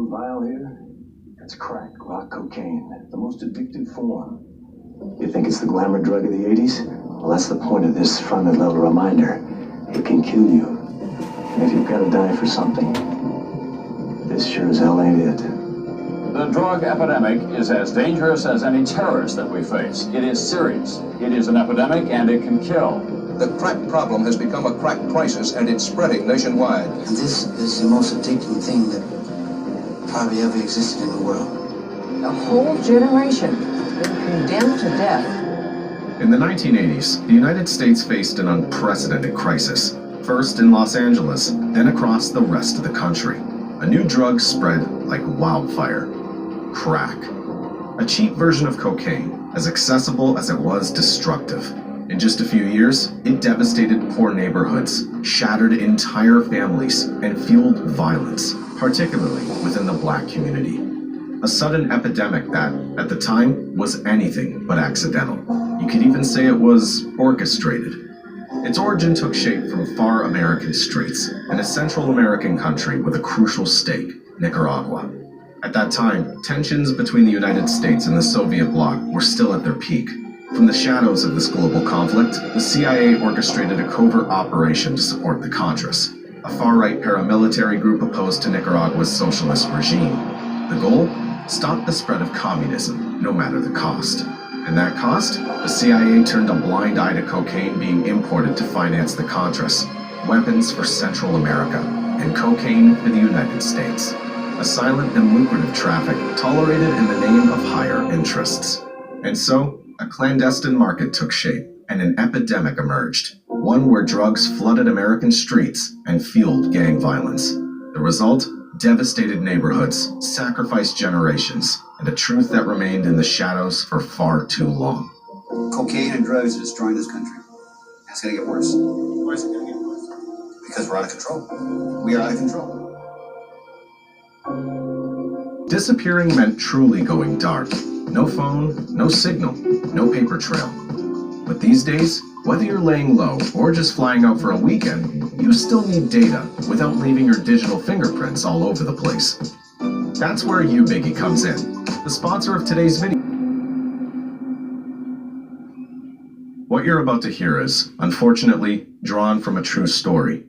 blue vial here? That's crack, rock cocaine, the most addictive form. You think it's the glamour drug of the 80s? Well, that's the point of this front-end level reminder. It can kill you. And if you've got to die for something, this sure as hell ain't it. The drug epidemic is as dangerous as any terrorist that we face. It is serious. It is an epidemic, and it can kill. The crack problem has become a crack crisis, and it's spreading nationwide. And this is the most addicting thing that probably ever existed in the world. A whole generation has been condemned to death. In the 1980s, the United States faced an unprecedented crisis. First in Los Angeles, then across the rest of the country. A new drug spread like wildfire. Crack. A cheap version of cocaine, as accessible as it was destructive. In just a few years, it devastated poor neighborhoods, shattered entire families, and fueled violence, particularly within the black community. A sudden epidemic that, at the time, was anything but accidental. You could even say it was orchestrated. Its origin took shape from far American streets, in a Central American country with a crucial stake, Nicaragua. At that time, tensions between the United States and the Soviet bloc were still at their peak. From the shadows of this global conflict, the CIA orchestrated a covert operation to support the Contras, a far-right paramilitary group opposed to Nicaragua's socialist regime. The goal? Stop the spread of communism, no matter the cost. And that cost? The CIA turned a blind eye to cocaine being imported to finance the Contras, weapons for Central America, and cocaine for the United States. A silent and lucrative traffic tolerated in the name of higher interests. And so, a clandestine market took shape, and an epidemic emerged. One where drugs flooded American streets and fueled gang violence. The result? Devastated neighborhoods, sacrificed generations, and a truth that remained in the shadows for far too long. Cocaine and drugs are destroying this country. It's going to get worse. Why is it going to get worse? Because we're out of control. We are out of control. Disappearing meant truly going dark. No phone, no signal, no paper trail. But these days, whether you're laying low or just flying out for a weekend, you still need data without leaving your digital fingerprints all over the place. That's where EPIDEMIC comes in, the sponsor of today's video. What you're about to hear is, unfortunately, drawn from a true story.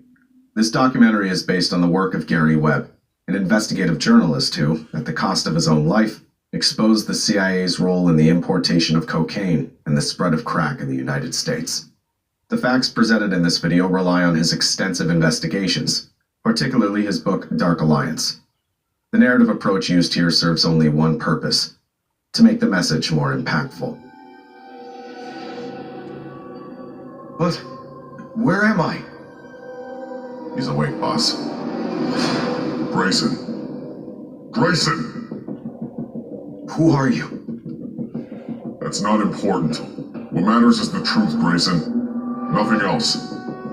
This documentary is based on the work of Gary Webb, an investigative journalist who, at the cost of his own life, exposed the CIA's role in the importation of cocaine and the spread of crack in the United States. The facts presented in this video rely on his extensive investigations, particularly his book, Dark Alliance. The narrative approach used here serves only one purpose: to make the message more impactful. But where am I? He's awake, boss. Grayson! Grayson! Who are you? That's not important. What matters is the truth, Grayson. Nothing else.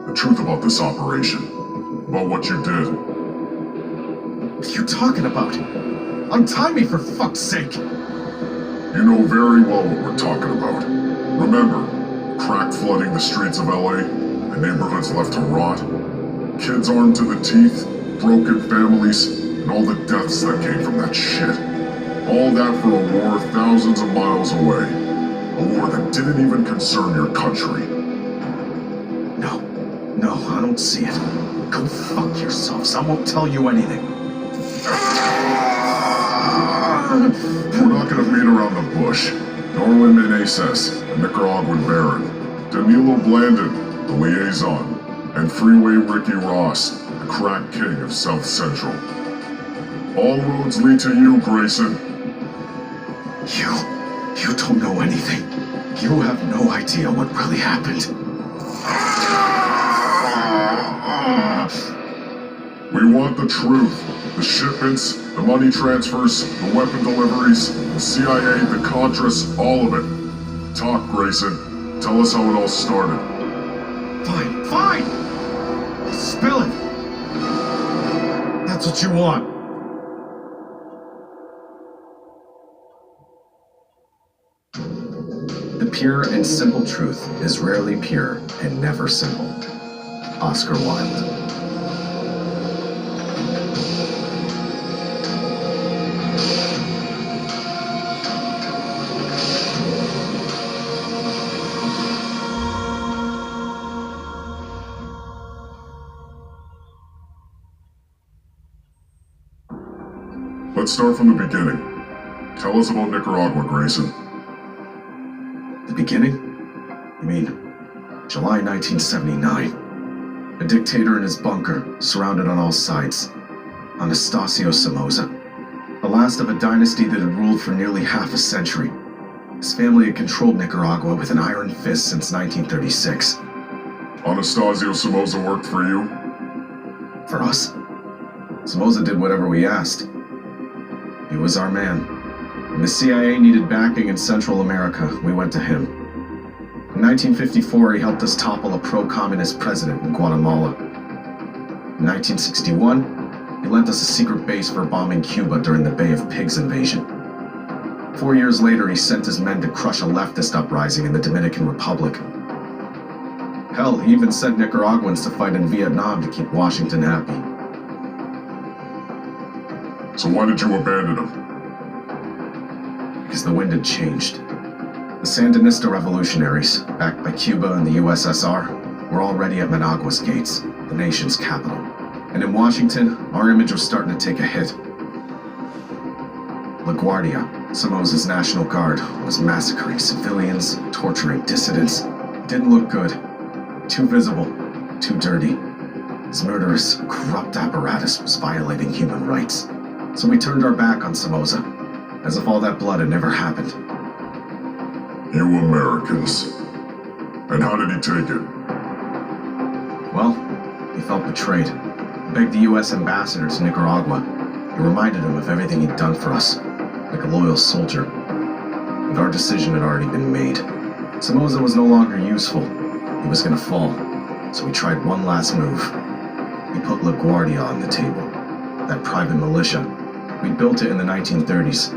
The truth about this operation. About what you did. What are you talking about? Untie me, for fuck's sake! You know very well what we're talking about. Remember, crack flooding the streets of LA, and neighborhoods left to rot, kids armed to the teeth, broken families, and all the deaths that came from that shit. All that for a war thousands of miles away. A war that didn't even concern your country. No, I don't see it. Go fuck yourselves, I won't tell you anything. We're not gonna beat around the bush. Norman Meneses, the Nicaraguan Baron. Danilo Blandon, the liaison. And Freeway Ricky Ross, the crack king of South Central. All roads lead to you, Grayson. You don't know anything. You have no idea what really happened. We want the truth. The shipments, the money transfers, the weapon deliveries, the CIA, the Contras, all of it. Talk, Grayson. Tell us how it all started. Fine! Spill it! That's what you want. The pure and simple truth is rarely pure and never simple. Oscar Wilde. Let's start from the beginning. Tell us about Nicaragua, Grayson. The beginning? You mean July 1979. A dictator in his bunker, surrounded on all sides. Anastasio Somoza. The last of a dynasty that had ruled for nearly half a century. His family had controlled Nicaragua with an iron fist since 1936. Anastasio Somoza worked for you? For us? Somoza did whatever we asked. He was our man. When the CIA needed backing in Central America, we went to him. In 1954, he helped us topple a pro-communist president in Guatemala. In 1961, he lent us a secret base for bombing Cuba during the Bay of Pigs invasion. 4 years later, he sent his men to crush a leftist uprising in the Dominican Republic. Hell, he even sent Nicaraguans to fight in Vietnam to keep Washington happy. So why did you abandon him? Because the wind had changed. The Sandinista revolutionaries, backed by Cuba and the USSR, were already at Managua's gates, the nation's capital. And in Washington, our image was starting to take a hit. La Guardia, Somoza's National Guard, was massacring civilians, torturing dissidents. It didn't look good. Too visible, too dirty. His murderous, corrupt apparatus was violating human rights. So we turned our back on Somoza, as if all that blood had never happened. You Americans. And how did he take it? Well, he felt betrayed. He begged the U.S. ambassador to Nicaragua. He reminded him of everything he'd done for us, like a loyal soldier. But our decision had already been made. Somoza was no longer useful. He was gonna fall. So we tried one last move. We put La Guardia on the table. That private militia. We built it in the 1930s.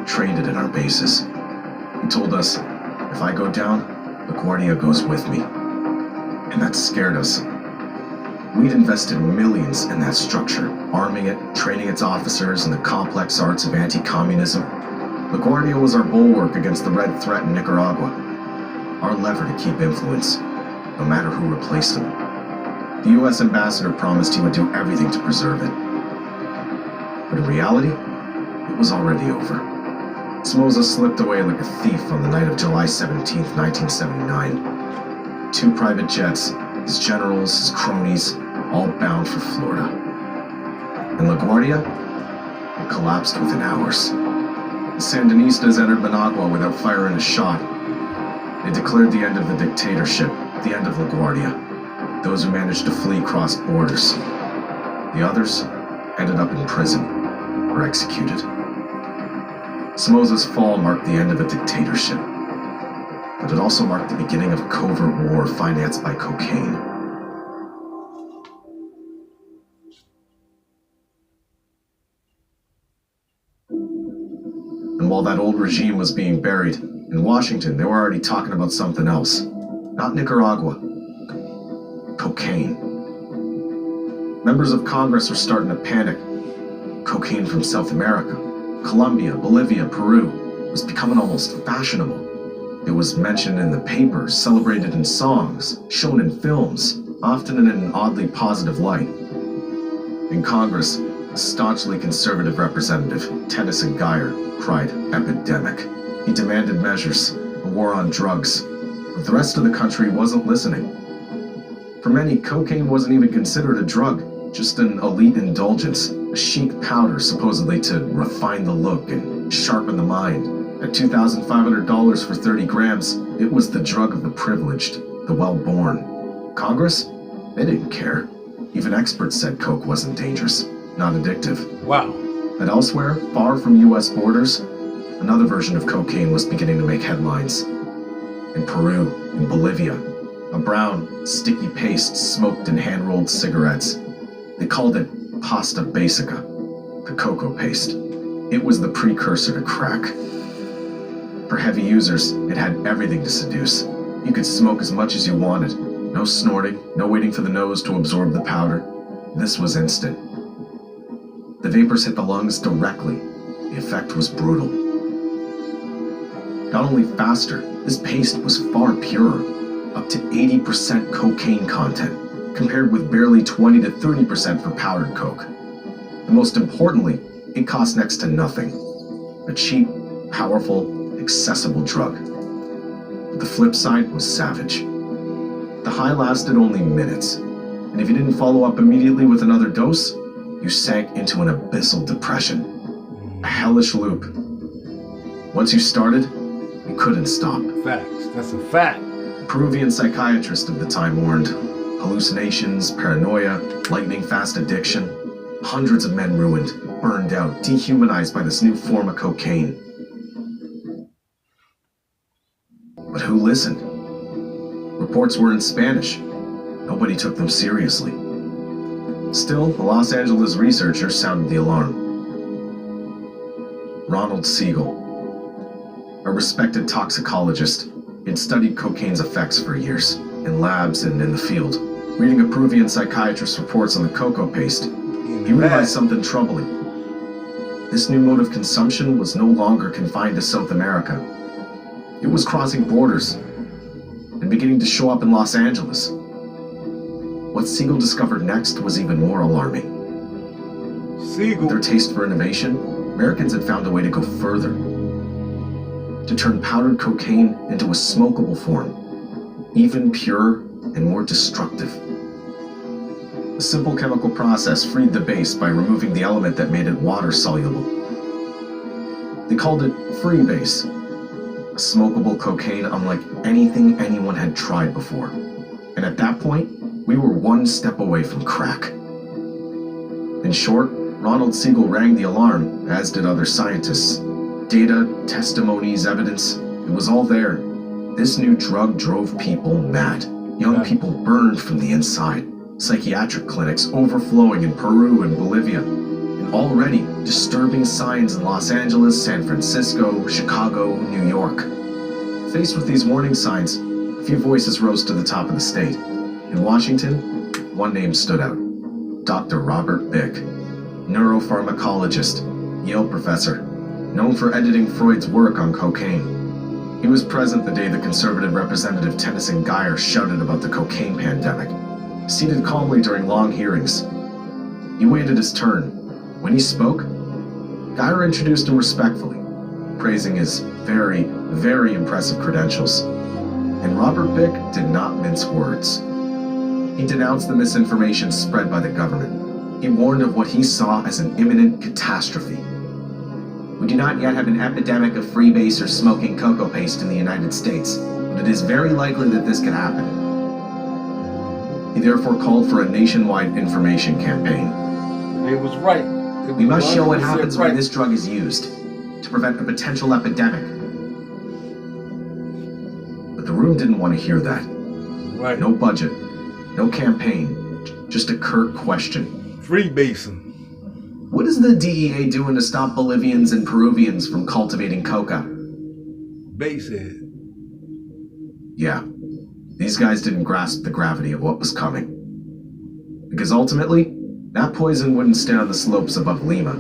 Trained it in our bases. He told us, if I go down, La Guardia goes with me. And that scared us. We'd invested millions in that structure, arming it, training its officers in the complex arts of anti-communism. La Guardia was our bulwark against the Red Threat in Nicaragua. Our lever to keep influence, no matter who replaced him. The U.S. ambassador promised he would do everything to preserve it. But in reality, it was already over. Somoza slipped away like a thief on the night of July 17, 1979. 2 private jets, his generals, his cronies, all bound for Florida. And La Guardia? It collapsed within hours. The Sandinistas entered Managua without firing a shot. They declared the end of the dictatorship, the end of La Guardia. Those who managed to flee crossed borders. The others ended up in prison or executed. Somoza's fall marked the end of a dictatorship, but it also marked the beginning of a covert war financed by cocaine. And while that old regime was being buried, in Washington they were already talking about something else. Not Nicaragua. Cocaine. Members of Congress were starting to panic. Cocaine from South America, Colombia, Bolivia, Peru, was becoming almost fashionable. It was mentioned in the papers, celebrated in songs, shown in films, often in an oddly positive light. In Congress, a staunchly conservative representative, Tennyson Geyer, cried epidemic. He demanded measures, a war on drugs. But the rest of the country wasn't listening. For many, cocaine wasn't even considered a drug, just an elite indulgence, a chic powder supposedly to refine the look and sharpen the mind. At $2,500 for 30 grams, it was the drug of the privileged, the well-born. Congress? They didn't care. Even experts said coke wasn't dangerous, not addictive. Wow. But elsewhere, far from US borders, another version of cocaine was beginning to make headlines. In Peru, in Bolivia, a brown, sticky paste smoked in hand-rolled cigarettes. They called it pasta basica, the cocoa paste. It was the precursor to crack. For heavy users, it had everything to seduce. You could smoke as much as you wanted. No snorting, no waiting for the nose to absorb the powder. This was instant. The vapors hit the lungs directly. The effect was brutal. Not only faster, this paste was far purer, up to 80% cocaine content, compared with barely 20 to 30% for powdered coke. And most importantly, it cost next to nothing. A cheap, powerful, accessible drug. But the flip side was savage. The high lasted only minutes, and if you didn't follow up immediately with another dose, you sank into an abyssal depression. A hellish loop. Once you started, you couldn't stop. Facts. That's a fact. Peruvian psychiatrist of the time warned. Hallucinations, paranoia, lightning-fast addiction. Hundreds of men ruined, burned out, dehumanized by this new form of cocaine. But who listened? Reports were in Spanish. Nobody took them seriously. Still, the Los Angeles researchers sounded the alarm. Ronald Siegel, a respected toxicologist, had studied cocaine's effects for years, in labs and in the field. Reading a Peruvian psychiatrist's reports on the cocoa paste, he realized something troubling. This new mode of consumption was no longer confined to South America. It was crossing borders and beginning to show up in Los Angeles. What Siegel discovered next was even more alarming. With their taste for innovation, Americans had found a way to go further. To turn powdered cocaine into a smokable form, even purer and more destructive. A simple chemical process freed the base by removing the element that made it water-soluble. They called it freebase, a smokable cocaine unlike anything anyone had tried before. And at that point, we were one step away from crack. In short, Ronald Siegel rang the alarm, as did other scientists. Data, testimonies, evidence, it was all there. This new drug drove people mad. Young people burned from the inside. Psychiatric clinics overflowing in Peru and Bolivia. And already, disturbing signs in Los Angeles, San Francisco, Chicago, New York. Faced with these warning signs, a few voices rose to the top of the state. In Washington, one name stood out. Dr. Robert Bick, neuropharmacologist, Yale professor, known for editing Freud's work on cocaine. He was present the day the conservative representative Tennyson Geyer shouted about the cocaine pandemic. Seated calmly during long hearings, he waited his turn. When he spoke, Geyer introduced him respectfully, praising his very, very impressive credentials. And Robert Bick did not mince words. He denounced the misinformation spread by the government. He warned of what he saw as an imminent catastrophe. We do not yet have an epidemic of freebase or smoking cocoa paste in the United States, but it is very likely that this could happen. He therefore called for a nationwide information campaign. It was right. We must show what happens when this drug is used, to prevent a potential epidemic. But the room didn't want to hear that. Right. No budget, no campaign, just a curt question. Freebasing. What is the DEA doing to stop Bolivians and Peruvians from cultivating coca? Basehead. Yeah, these guys didn't grasp the gravity of what was coming. Because ultimately, that poison wouldn't stay on the slopes above Lima.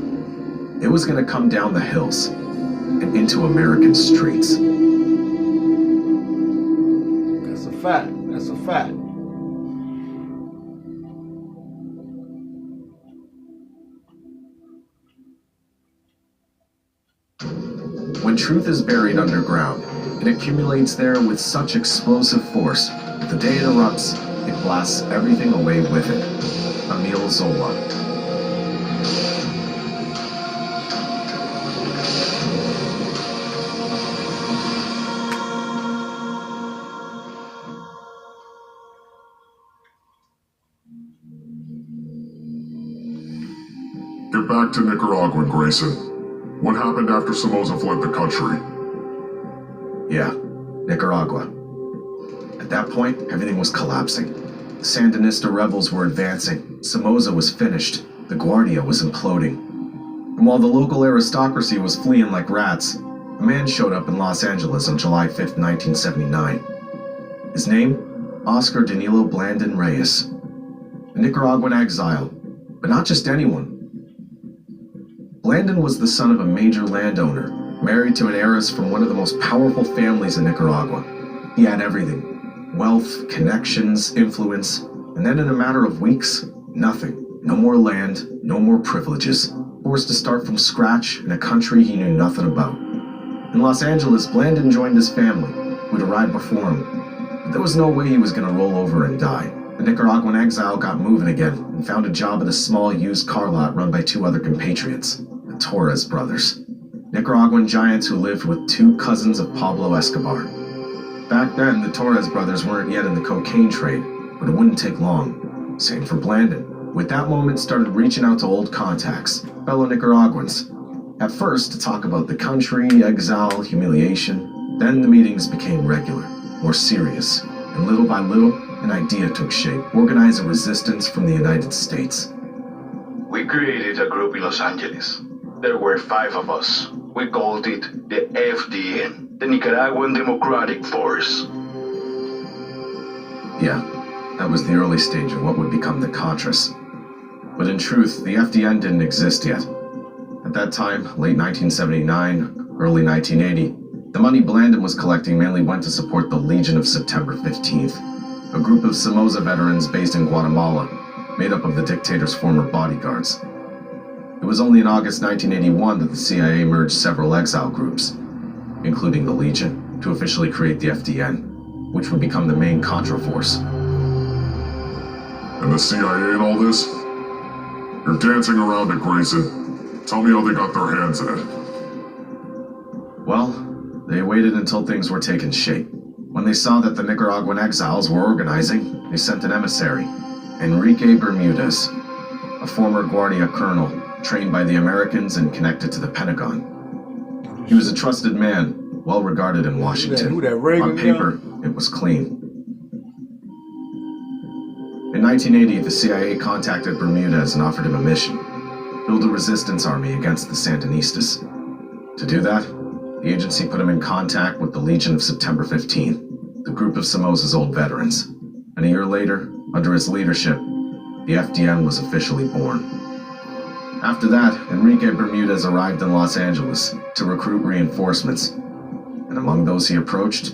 It was going to come down the hills and into American streets. That's a fact. That's a fact. When truth is buried underground, it accumulates there with such explosive force that the day it erupts, it blasts everything away with it. Emile Zola. Get back to Nicaragua, Grayson. What happened after Somoza fled the country? Yeah, Nicaragua. At that point, everything was collapsing. The Sandinista rebels were advancing. Somoza was finished. The Guardia was imploding. And while the local aristocracy was fleeing like rats, a man showed up in Los Angeles on July 5th, 1979. His name? Oscar Danilo Blandon Reyes. A Nicaraguan exile, but not just anyone. Blandon was the son of a major landowner, married to an heiress from one of the most powerful families in Nicaragua. He had everything. Wealth, connections, influence, and then in a matter of weeks, nothing. No more land, no more privileges. forced to start from scratch in a country he knew nothing about. In Los Angeles, Blandon joined his family, who'd arrived before him, but there was no way he was going to roll over and die. The Nicaraguan exile got moving again and found a job at a small used car lot run by two other compatriots, the Torres brothers, Nicaraguan giants who lived with two cousins of Pablo Escobar. Back then, the Torres brothers weren't yet in the cocaine trade, but it wouldn't take long. Same for Blandon, who at that moment started reaching out to old contacts, fellow Nicaraguans. At first, to talk about the country, exile, humiliation. Then the meetings became regular, more serious, and little by little, an idea took shape: organize a resistance from the United States. We created a group in Los Angeles. There were 5 of us. We called it the FDN, the Nicaraguan Democratic Force. Yeah, that was the early stage of what would become the Contras. But in truth, the FDN didn't exist yet. At that time, late 1979, early 1980, the money Blandon was collecting mainly went to support the Legion of September 15th, a group of Somoza veterans based in Guatemala, made up of the dictator's former bodyguards. It was only in August 1981 that the CIA merged several exile groups, including the Legion, to officially create the FDN, which would become the main Contra force. And the CIA and all this? You're dancing around it, Grayson. Tell me how they got their hands in it. Well, they waited until things were taking shape. When they saw that the Nicaraguan exiles were organizing, they sent an emissary, Enrique Bermudez, a former Guardia colonel, trained by the Americans and connected to the Pentagon. He was a trusted man, well regarded in Washington. On paper, it was clean. In 1980, the CIA contacted Bermudez and offered him a mission: build a resistance army against the Sandinistas. To do that, the agency put him in contact with the Legion of September 15th, the group of Somoza's old veterans. And a year later, under his leadership, the FDN was officially born. After that, Enrique Bermudez arrived in Los Angeles to recruit reinforcements, and among those he approached,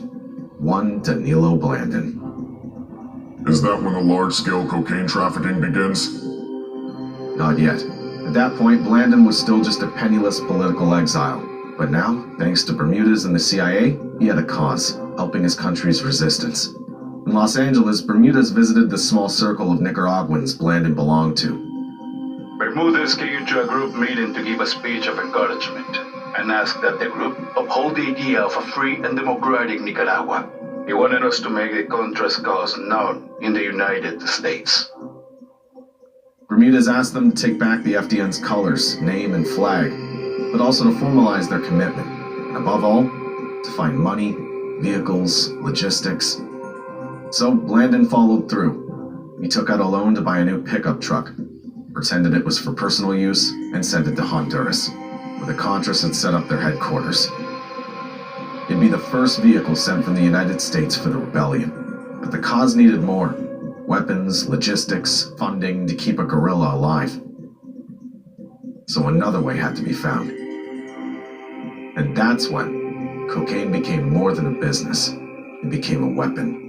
one Danilo Blandon. Is that when the large-scale cocaine trafficking begins? Not yet. At that point, Blandon was still just a penniless political exile. But now, thanks to Bermudez and the CIA, he had a cause, helping his country's resistance. In Los Angeles, Bermudez visited the small circle of Nicaraguans Blandon belonged to. Bermudez came into a group meeting to give a speech of encouragement and asked that the group uphold the idea of a free and democratic Nicaragua. He wanted us to make the Contras cause known in the United States. Bermudez asked them to take back the FDN's colors, name, and flag, but also to formalize their commitment, and above all, to find money, vehicles, logistics. So Blandon followed through. He took out a loan to buy a new pickup truck, pretended it was for personal use, and sent it to Honduras, where the Contras had set up their headquarters. It'd be the first vehicle sent from the United States for the rebellion, but the cause needed more: weapons, logistics, funding to keep a guerrilla alive. So another way had to be found. And that's when cocaine became more than a business. It became a weapon.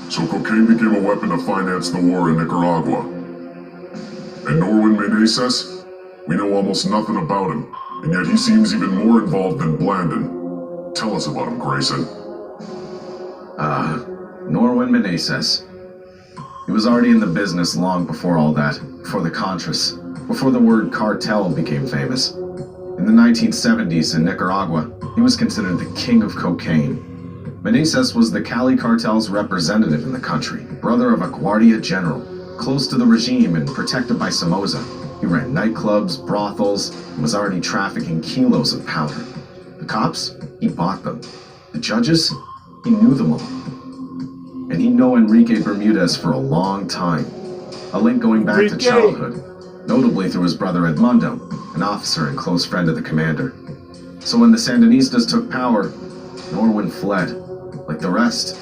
So cocaine became a weapon to finance the war in Nicaragua. And Norwin Meneses? We know almost nothing about him, and yet he seems even more involved than Blandon. Tell us about him, Grayson. Norwin Meneses. He was already in the business long before all that, before the Contras, before the word cartel became famous. In the 1970s in Nicaragua, he was considered the king of cocaine. Meneses was the Cali cartel's representative in the country, brother of a Guardia general, close to the regime and protected by Somoza. He ran nightclubs, brothels, and was already trafficking kilos of powder. The cops? He bought them. The judges? He knew them all. And he'd know Enrique Bermudez for a long time. A link going back to childhood, notably through his brother Edmundo, an officer and close friend of the commander. So when the Sandinistas took power, Norwin fled, like the rest.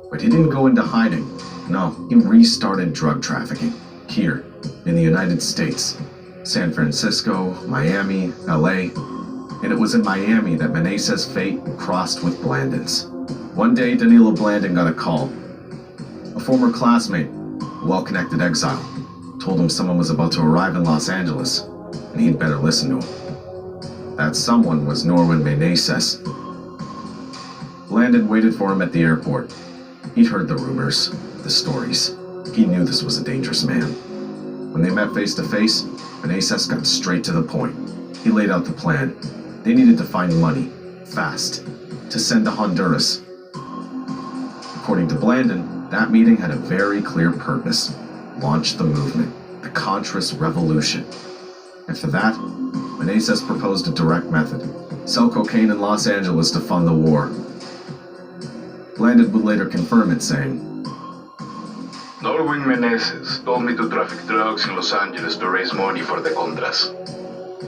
But he didn't go into hiding. No, he restarted drug trafficking, here, in the United States. San Francisco, Miami, LA. And it was in Miami that Meneses' fate crossed with Blandon's. One day, Danilo Blandin got a call. A former classmate, a well-connected exile, told him someone was about to arrive in Los Angeles, and he'd better listen to him. That someone was Norman Meneses. Blandin waited for him at the airport. He'd heard the rumors, the stories. He knew this was a dangerous man. When they met face to face, Meneses got straight to the point. He laid out the plan. They needed to find money, fast, to send to Honduras. According to Blandin, that meeting had a very clear purpose: launch the movement, the Contras Revolution. And for that, Meneses proposed a direct method: sell cocaine in Los Angeles to fund the war. Blandin would later confirm it, saying, Norwin Meneses told me to traffic drugs in Los Angeles to raise money for the Contras.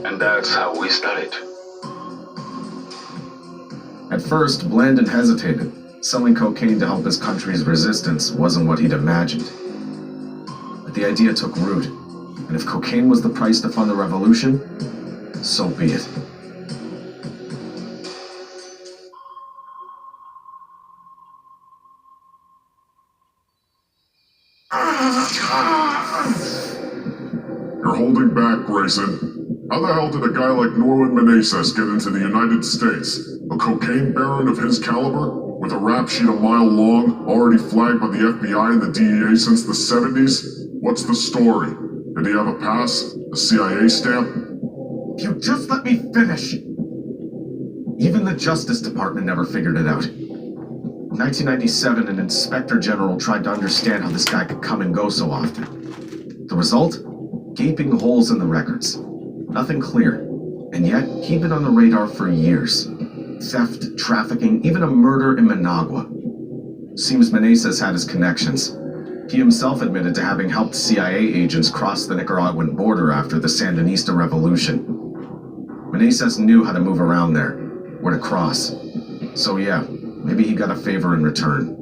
And that's how we started. At first, Blandin hesitated. Selling cocaine to help his country's resistance wasn't what he'd imagined. But the idea took root, and if cocaine was the price to fund the revolution, so be it. You're holding back, Grayson. How the hell did a guy like Norman Meneses get into the United States? A cocaine baron of his caliber? With a rap sheet a mile long, already flagged by the FBI and the DEA since the 70s? What's the story? Did he have a pass? A CIA stamp? If you just let me finish! Even the Justice Department never figured it out. In 1997, an inspector general tried to understand how this guy could come and go so often. The result? Gaping holes in the records. Nothing clear. And yet, he'd been on the radar for years. Theft, trafficking, even a murder in Managua. Seems Meneses had his connections. He himself admitted to having helped CIA agents cross the Nicaraguan border after the Sandinista Revolution. Meneses knew how to move around there, where to cross. So yeah, maybe he got a favor in return.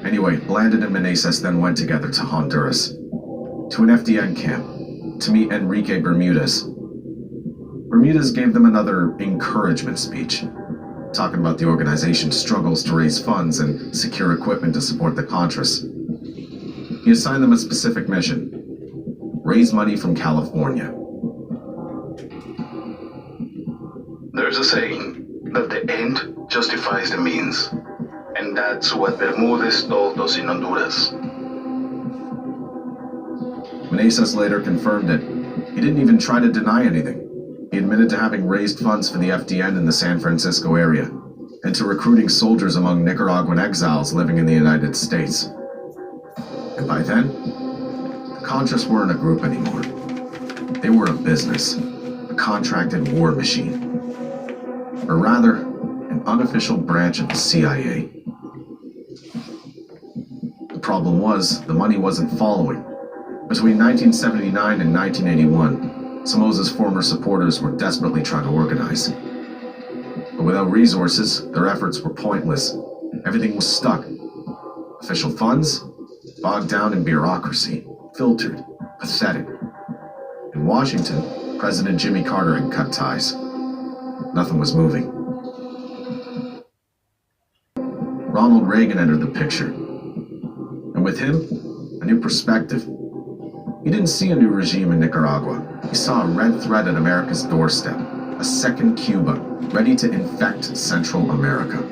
Anyway, Blandin and Meneses then went together to Honduras, to an FDN camp, to meet Enrique Bermudez. Bermudez gave them another encouragement speech, talking about the organization's struggles to raise funds and secure equipment to support the Contras. He assigned them a specific mission: raise money from California. There's a saying that the end justifies the means. And that's what Bermudez told us in Honduras. Meneses later confirmed it. He didn't even try to deny anything. He admitted to having raised funds for the FDN in the San Francisco area, and to recruiting soldiers among Nicaraguan exiles living in the United States. And by then, the Contras weren't a group anymore. They were a business, a contracted war machine. Or rather, an unofficial branch of the CIA. The problem was, the money wasn't following. Between 1979 and 1981, Somoza's former supporters were desperately trying to organize. But without resources, their efforts were pointless. Everything was stuck. Official funds, bogged down in bureaucracy, filtered, pathetic. In Washington, President Jimmy Carter had cut ties. Nothing was moving. Ronald Reagan entered the picture. And with him, a new perspective. He didn't see a new regime in Nicaragua. He saw a red thread at America's doorstep. A second Cuba, ready to infect Central America.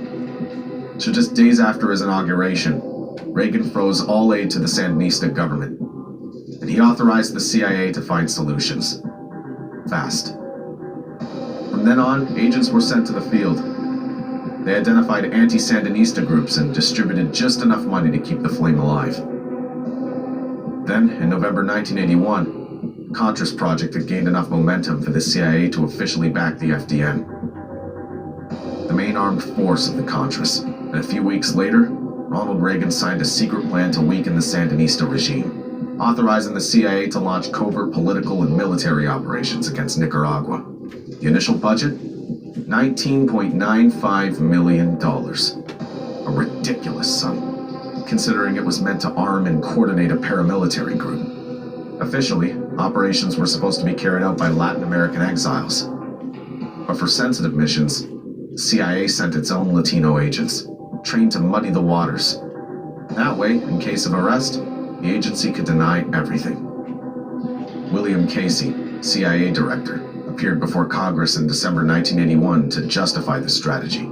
So just days after his inauguration, Reagan froze all aid to the Sandinista government. And he authorized the CIA to find solutions. Fast. From then on, agents were sent to the field. They identified anti-Sandinista groups and distributed just enough money to keep the flame alive. Then, in November 1981, the Contras project had gained enough momentum for the CIA to officially back the FDN. The main armed force of the Contras. And a few weeks later, Ronald Reagan signed a secret plan to weaken the Sandinista regime, authorizing the CIA to launch covert political and military operations against Nicaragua. The initial budget? $19.95 million. A ridiculous sum, considering it was meant to arm and coordinate a paramilitary group. Officially, operations were supposed to be carried out by Latin American exiles. But for sensitive missions, The CIA sent its own Latino agents, trained to muddy the waters. That way, in case of arrest, the agency could deny everything. William Casey, CIA director, appeared before Congress in December 1981 to justify the strategy.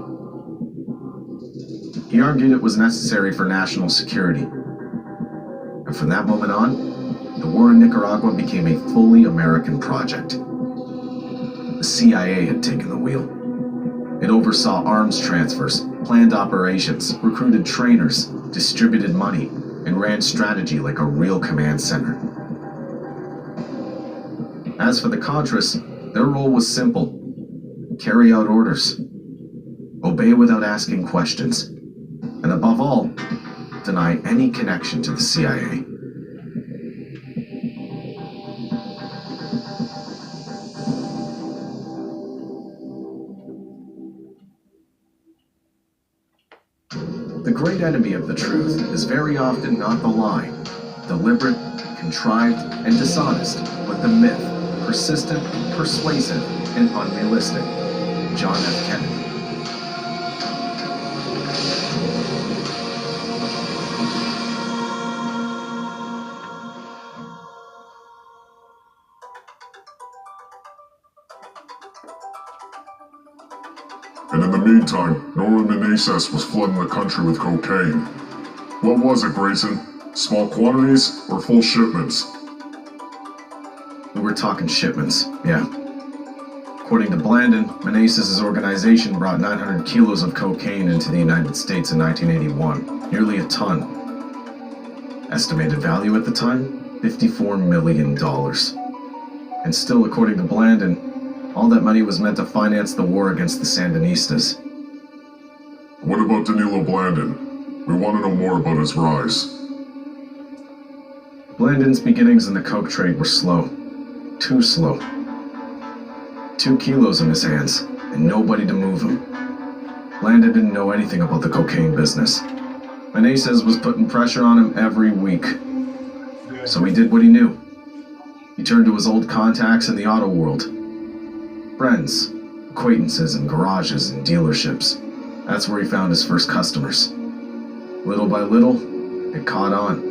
He argued it was necessary for national security. And from that moment on, the war in Nicaragua became a fully American project. The CIA had taken the wheel. It oversaw arms transfers, planned operations, recruited trainers, distributed money, and ran strategy like a real command center. As for the Contras, their role was simple: carry out orders, obey without asking questions, and above all, deny any connection to the CIA. The great enemy of the truth is very often not the lie, deliberate, contrived, and dishonest, but the myth, persistent, persuasive, and unrealistic. John F. Kennedy. And in the meantime, Norman Menezes was flooding the country with cocaine. What was it, Grayson? Small quantities or full shipments? We were talking shipments, yeah. According to Blandon, Menezes' organization brought 900 kilos of cocaine into the United States in 1981, nearly a ton. Estimated value at the time, $54 million. And still, according to Blandon, all that money was meant to finance the war against the Sandinistas. What about Danilo Blandon? We want to know more about his rise. Blandon's beginnings in the coke trade were slow. Too slow. 2 kilos in his hands, and nobody to move him. Blandon didn't know anything about the cocaine business. Menezes was putting pressure on him every week. So he did what he knew. He turned to his old contacts in the auto world. Friends, acquaintances in garages and dealerships. That's where he found his first customers. Little by little, it caught on.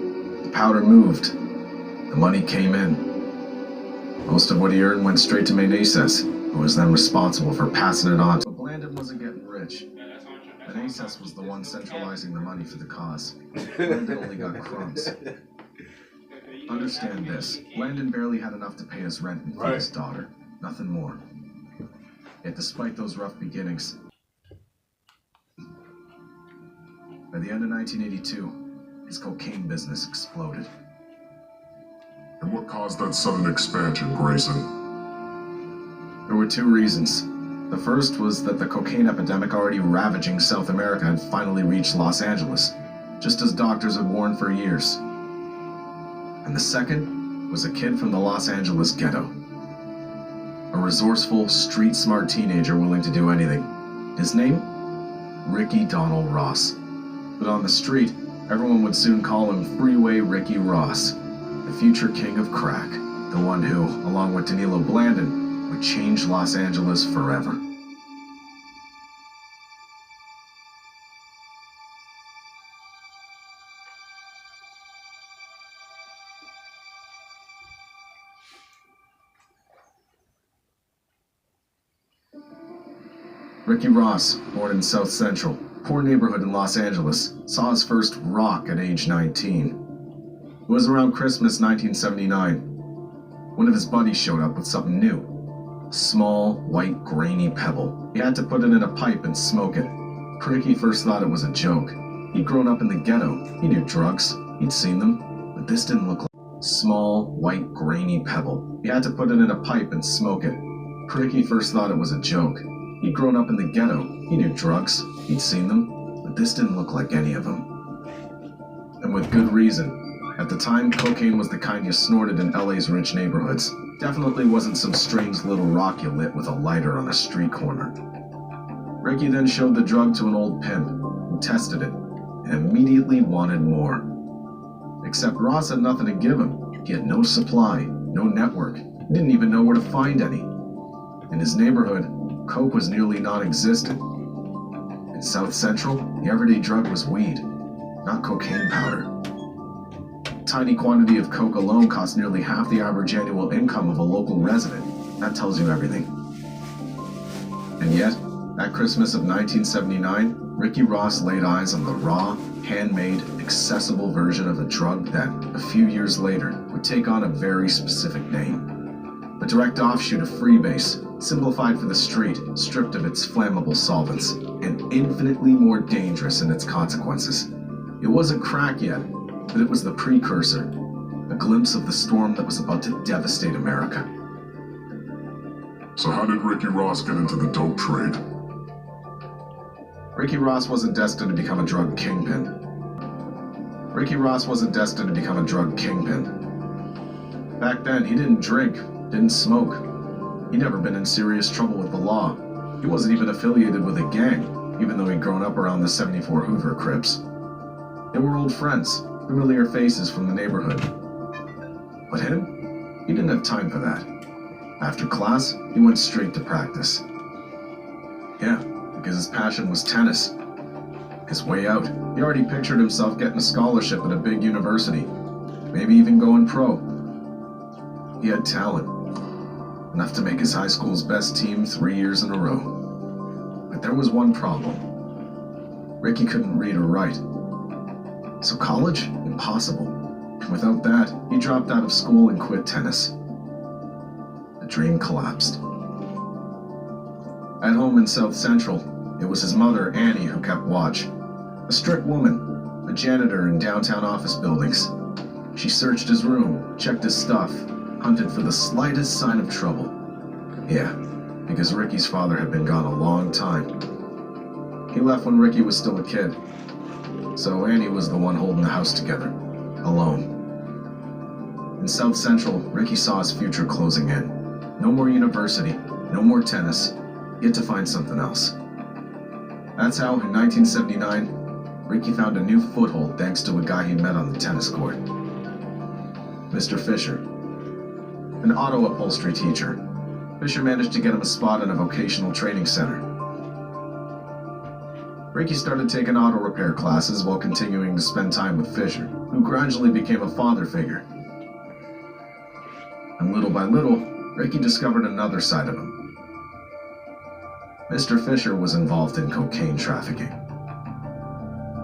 The powder moved. The money came in. Most of what he earned went straight to Menezes, who was then responsible for passing it on. But Blandon wasn't getting rich. Menezes was the one centralizing the money for the cause. Blandon only got crumbs. Understand this, Blandon barely had enough to pay his rent and feed his daughter. Nothing more. Yet despite those rough beginnings, by the end of 1982, his cocaine business exploded. And what caused that sudden expansion, Grayson? There were 2 reasons. The first was that the cocaine epidemic already ravaging South America had finally reached Los Angeles, just as doctors had warned for years. And the second was a kid from the Los Angeles ghetto. A resourceful, street-smart teenager willing to do anything. His name? Ricky Donald Ross. But on the street, everyone would soon call him Freeway Ricky Ross, the future king of crack, the one who, along with Danilo Blandon, would change Los Angeles forever. Ricky Ross, born in South Central, poor neighborhood in Los Angeles, saw his first rock at age 19. It was around Christmas 1979. One of his buddies showed up with something new. A small, white, grainy pebble. He had to put it in a pipe and smoke it. Ricky first thought it was a joke. He'd grown up in the ghetto. He knew drugs. He'd seen them. But this didn't look like a small, white, grainy pebble. He had to put it in a pipe and smoke it. Ricky first thought it was a joke. He'd grown up in the ghetto. He knew drugs. He'd seen them. But this didn't look like any of them. And with good reason. At the time, cocaine was the kind you snorted in LA's rich neighborhoods. Definitely wasn't some strange little rock you lit with a lighter on a street corner. Ricky then showed the drug to an old pimp, who tested it, and immediately wanted more. Except Ross had nothing to give him. He had no supply, no network, didn't even know where to find any. In his neighborhood, coke was nearly non-existent, In South Central, the everyday drug was weed, not cocaine powder. A tiny quantity of coke alone cost nearly half the average annual income of a local resident. That tells you everything. And yet, that Christmas of 1979, Ricky Ross laid eyes on the raw, handmade, accessible version of a drug that, a few years later, would take on a very specific name. A direct offshoot of freebase, simplified for the street, stripped of its flammable solvents, and infinitely more dangerous in its consequences. It wasn't crack yet, but it was the precursor, a glimpse of the storm that was about to devastate America. So how did Ricky Ross get into the dope trade? Ricky Ross wasn't destined to become a drug kingpin. Back then, he didn't drink, didn't smoke. He'd never been in serious trouble with the law. He wasn't even affiliated with a gang, even though he'd grown up around the 74 Hoover Crips. They were old friends, familiar faces from the neighborhood. But him? He didn't have time for that. After class, he went straight to practice. Yeah, because his passion was tennis. His way out, he already pictured himself getting a scholarship at a big university, maybe even going pro. He had talent, enough to make his high school's best team 3 years in a row. But there was one problem. Ricky couldn't read or write. So college? Impossible. And without that, he dropped out of school and quit tennis. The dream collapsed. At home in South Central, it was his mother, Annie, who kept watch. A strict woman, a janitor in downtown office buildings. She searched his room, checked his stuff, hunted for the slightest sign of trouble. Yeah, because Ricky's father had been gone a long time. He left when Ricky was still a kid. So Annie was the one holding the house together, alone. In South Central, Ricky saw his future closing in. No more university, no more tennis, yet to find something else. That's how, in 1979, Ricky found a new foothold thanks to a guy he met on the tennis court. Mr. Fisher. An auto upholstery teacher. Fisher managed to get him a spot in a vocational training center. Ricky started taking auto repair classes while continuing to spend time with Fisher, who gradually became a father figure. And little by little, Ricky discovered another side of him. Mr. Fisher was involved in cocaine trafficking.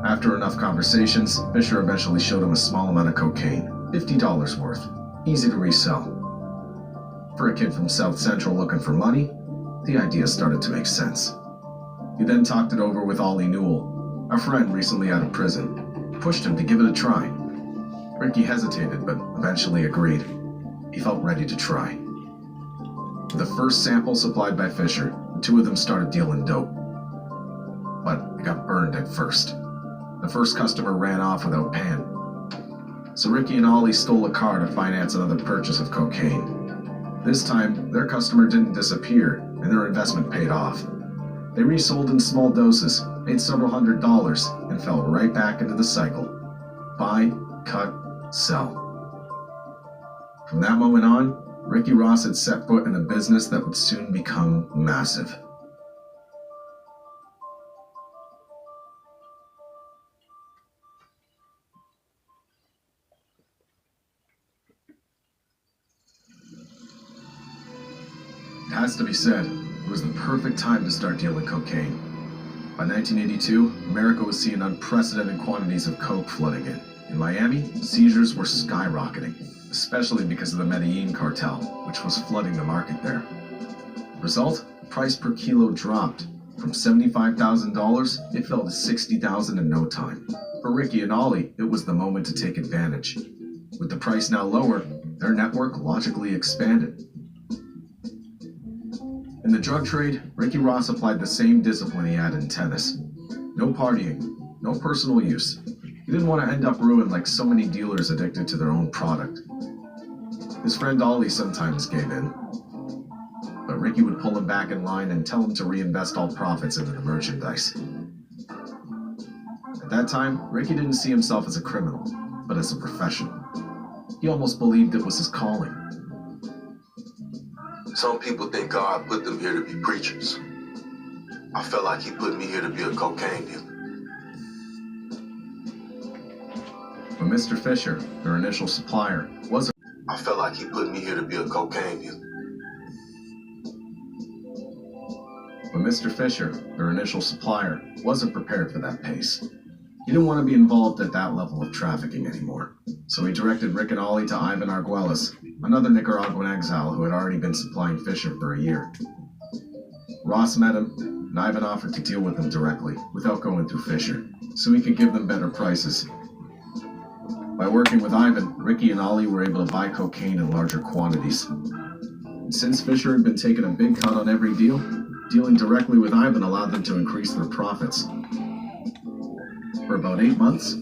After enough conversations, Fisher eventually showed him a small amount of cocaine, $50 worth, easy to resell. For a kid from South Central looking for money, the idea started to make sense. He then talked it over with Ollie Newell, a friend recently out of prison, pushed him to give it a try. Ricky hesitated, but eventually agreed. He felt ready to try. With the first sample supplied by Fisher, the two of them started dealing dope. But it got burned at first. The first customer ran off without paying. So Ricky and Ollie stole a car to finance another purchase of cocaine. This time, their customer didn't disappear, and their investment paid off. They resold in small doses, made several $100s, and fell right back into the cycle. Buy, cut, sell. From that moment on, Ricky Ross had set foot in a business that would soon become massive. It has to be said, it was the perfect time to start dealing cocaine. By 1982, America was seeing unprecedented quantities of coke flooding in. In Miami, seizures were skyrocketing, especially because of the Medellin cartel, which was flooding the market there. Result, the price per kilo dropped. From $75,000, it fell to $60,000 in no time. For Ricky and Ollie, it was the moment to take advantage. With the price now lower, their network logically expanded. In the drug trade, Ricky Ross applied the same discipline he had in tennis. No partying, no personal use. He didn't want to end up ruined like so many dealers addicted to their own product. His friend Ollie sometimes gave in, but Ricky would pull him back in line and tell him to reinvest all profits into the merchandise. At that time, Ricky didn't see himself as a criminal, but as a professional. He almost believed it was his calling. Some people think God put them here to be preachers. I felt like he put me here to be a cocaine dealer. But Mr. Fisher, their initial supplier, wasn't. I felt like he put me here to be a cocaine dealer. But Mr. Fisher, their initial supplier, wasn't prepared for that pace. He didn't want to be involved at that level of trafficking anymore. So he directed Rick and Ollie to Ivan Arguelles, another Nicaraguan exile who had already been supplying Fisher for a year. Ross met him, and Ivan offered to deal with them directly, without going through Fisher, so he could give them better prices. By working with Ivan, Ricky and Ollie were able to buy cocaine in larger quantities. And since Fisher had been taking a big cut on every deal, dealing directly with Ivan allowed them to increase their profits. For about 8 months,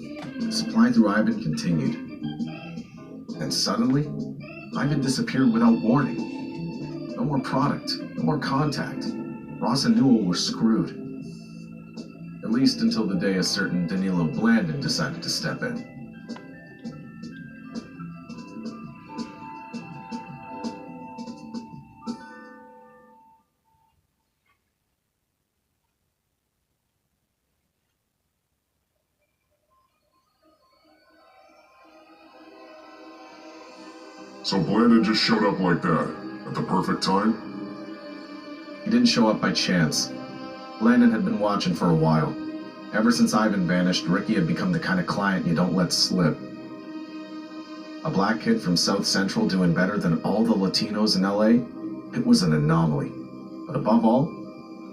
supply through Ivan continued. And suddenly, Ivan disappeared without warning. No more product, no more contact. Ross and Newell were screwed. At least until the day a certain Danilo Blandon decided to step in. So Blandon just showed up like that, at the perfect time? He didn't show up by chance. Blandon had been watching for a while. Ever since Ivan vanished, Ricky had become the kind of client you don't let slip. A black kid from South Central doing better than all the Latinos in LA? It was an anomaly. But above all,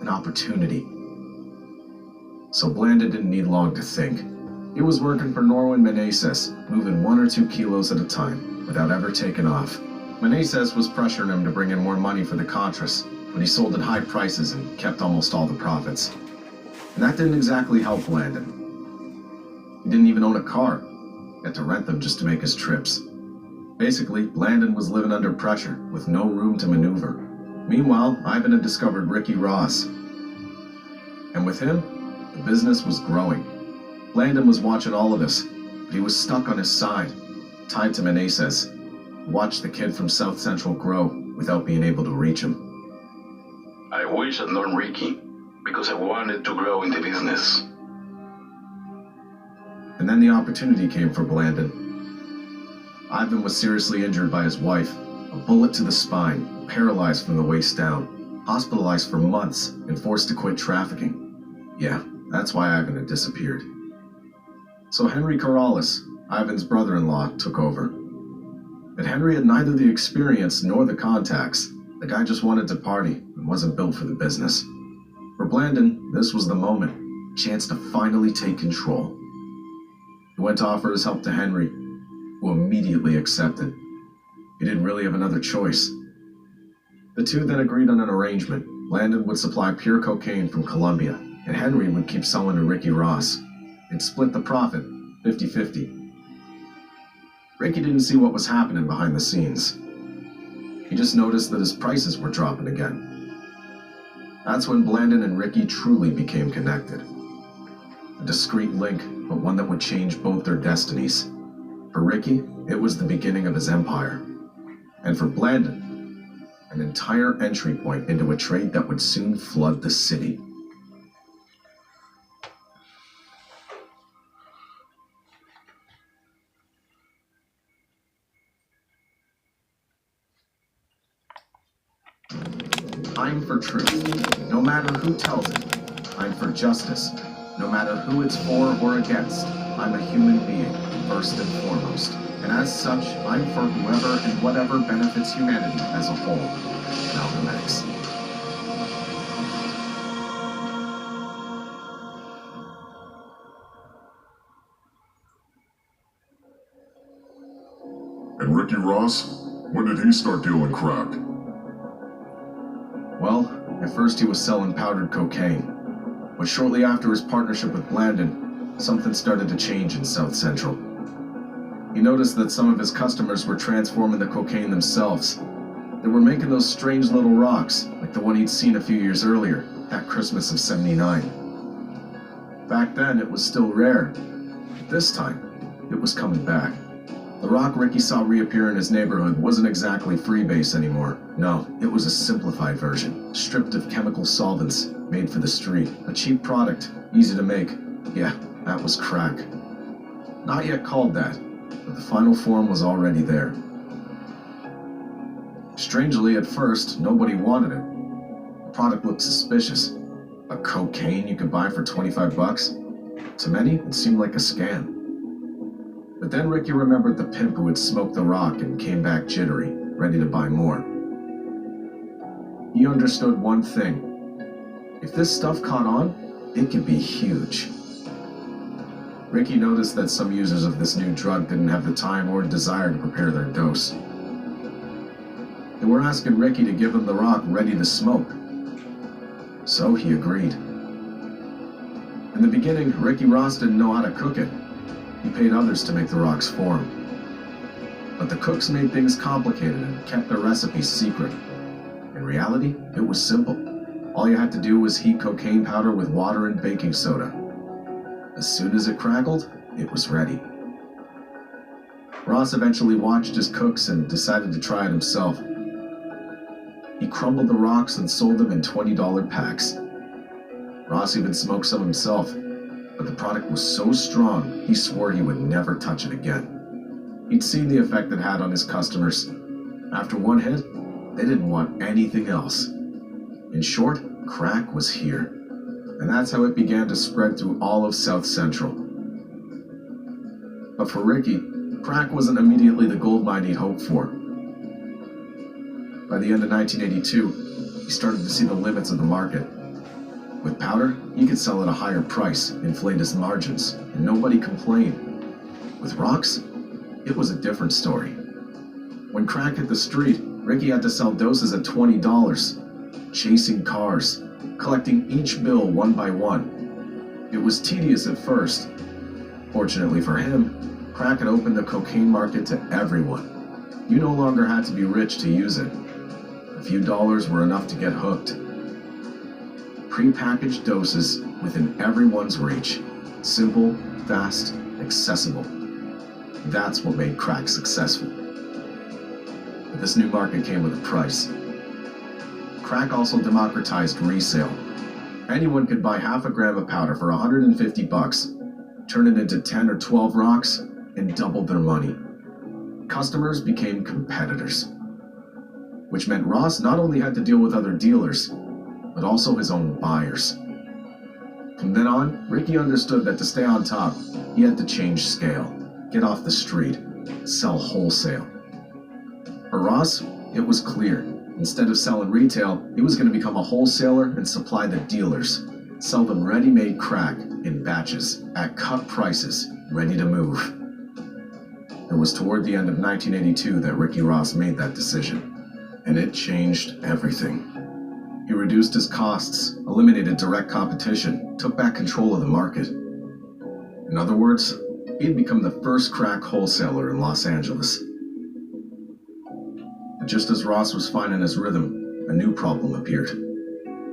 an opportunity. So Blandon didn't need long to think. He was working for Norwin Meneses, moving 1 or 2 kilos at a time, without ever taking off. Meneses was pressuring him to bring in more money for the Contras, but he sold at high prices and kept almost all the profits. And that didn't exactly help Blandon. He didn't even own a car. He had to rent them just to make his trips. Basically, Blandon was living under pressure, with no room to maneuver. Meanwhile, Ivan had discovered Ricky Ross. And with him, the business was growing. Blandon was watching all of this, but he was stuck on his side, tied to Meneses. Watched the kid from South Central grow without being able to reach him. I wish I'd known Ricky, because I wanted to grow in the business. And then the opportunity came for Blandon. Ivan was seriously injured by his wife, a bullet to the spine, paralyzed from the waist down, hospitalized for months, and forced to quit trafficking. Yeah, that's why Ivan had disappeared. So Henry Corrales, Ivan's brother-in-law, took over. But Henry had neither the experience nor the contacts. The guy just wanted to party and wasn't built for the business. For Blandon, this was the moment, chance to finally take control. He went to offer his help to Henry, who immediately accepted. He didn't really have another choice. The two then agreed on an arrangement. Blandon would supply pure cocaine from Colombia, and Henry would keep selling to Ricky Ross. They'd split the profit, 50-50. Ricky didn't see what was happening behind the scenes. He just noticed that his prices were dropping again. That's when Blandon and Ricky truly became connected. A discreet link, but one that would change both their destinies. For Ricky, it was the beginning of his empire. And for Blandon, an entire entry point into a trade that would soon flood the city. I'm for truth, no matter who tells it. I'm for justice, no matter who it's for or against. I'm a human being, first and foremost. And as such, I'm for whoever and whatever benefits humanity as a whole. Malcolm X. And Ricky Ross? When did he start dealing crack? Well, at first he was selling powdered cocaine. But shortly after his partnership with Blandon, something started to change in South Central. He noticed that some of his customers were transforming the cocaine themselves. They were making those strange little rocks, like the one he'd seen a few years earlier, that Christmas of '79. Back then, it was still rare. But this time, it was coming back. The rock Ricky saw reappear in his neighborhood wasn't exactly freebase anymore. No, it was a simplified version, stripped of chemical solvents, Made for the street, a cheap product, easy to make. Yeah, that was crack. Not yet called that, but the final form was already there. Strangely, at first, nobody wanted it. The product looked suspicious. A cocaine you could buy for 25 bucks? To many, it seemed like a scam. But then Ricky remembered the pimp who had smoked the rock and came back jittery, ready to buy more. He understood one thing. If this stuff caught on, it could be huge. Ricky noticed that some users of this new drug didn't have the time or desire to prepare their dose. They were asking Ricky to give them the rock ready to smoke. So he agreed. In the beginning, Ricky Ross didn't know how to cook it. He paid others to make the rocks for him. But the cooks made things complicated and kept their recipes secret. In reality, it was simple. All you had to do was heat cocaine powder with water and baking soda. As soon as it crackled, it was ready. Ross eventually watched his cooks and decided to try it himself. He crumbled the rocks and sold them in $20 packs. Ross even smoked some himself, but the product was so strong, he swore he would never touch it again. He'd seen the effect it had on his customers. After one hit, they didn't want anything else. In short, crack was here. And that's how it began to spread through all of South Central. But for Ricky, crack wasn't immediately the goldmine he'd hoped for. By the end of 1982, he started to see the limits of the market. With powder, he could sell at a higher price, inflate his margins, and nobody complained. With rocks, it was a different story. When crack hit the street, Ricky had to sell doses at $20, chasing cars, collecting each bill one by one. It was tedious at first. Fortunately for him, crack had opened the cocaine market to everyone. You no longer had to be rich to use it. A few dollars were enough to get hooked. Pre-packaged doses within everyone's reach. Simple, fast, accessible. That's what made crack successful. But this new market came with a price. Crack also democratized resale. Anyone could buy half a gram of powder for 150 bucks, turn it into 10 or 12 rocks, and doubled their money. Customers became competitors, which meant Ross not only had to deal with other dealers, but also his own buyers. From then on, Ricky understood that to stay on top, he had to change scale, get off the street, sell wholesale. For Ross, it was clear. Instead of selling retail, he was going to become a wholesaler and supply the dealers, sell them ready-made crack in batches at cut prices, ready to move. It was toward the end of 1982 that Ricky Ross made that decision, and it changed everything. He reduced his costs, eliminated direct competition, took back control of the market. In other words, he'd become the first crack wholesaler in Los Angeles. But just as Ross was finding his rhythm, a new problem appeared.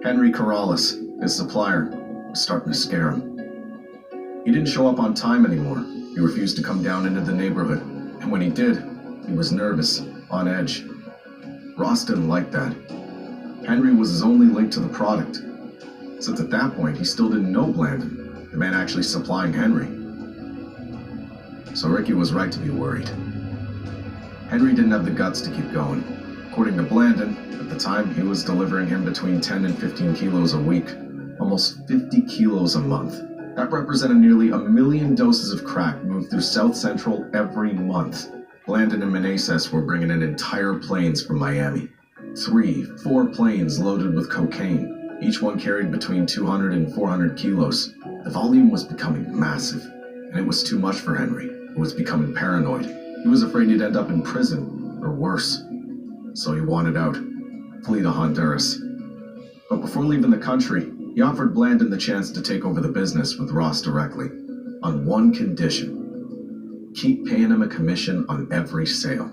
Henry Corrales, his supplier, was starting to scare him. He didn't show up on time anymore. He refused to come down into the neighborhood, and when he did, he was nervous, on edge. Ross didn't like that. Henry was his only link to the product, since at that point he still didn't know Blandon, the man actually supplying Henry. So Ricky was right to be worried. Henry didn't have the guts to keep going. According to Blandon, at the time he was delivering him between 10 and 15 kilos a week, almost 50 kilos a month. That represented nearly 1 million doses of crack moved through South Central every month. Blandon and Meneses were bringing in entire planes from Miami. 3, 4 planes loaded with cocaine. Each one carried between 200 and 400 kilos. The volume was becoming massive, and it was too much for Henry, who was becoming paranoid. He was afraid he'd end up in prison, or worse. So he wanted out, flee to Honduras. But before leaving the country, he offered Blandon the chance to take over the business with Ross directly, on one condition: keep paying him a commission on every sale.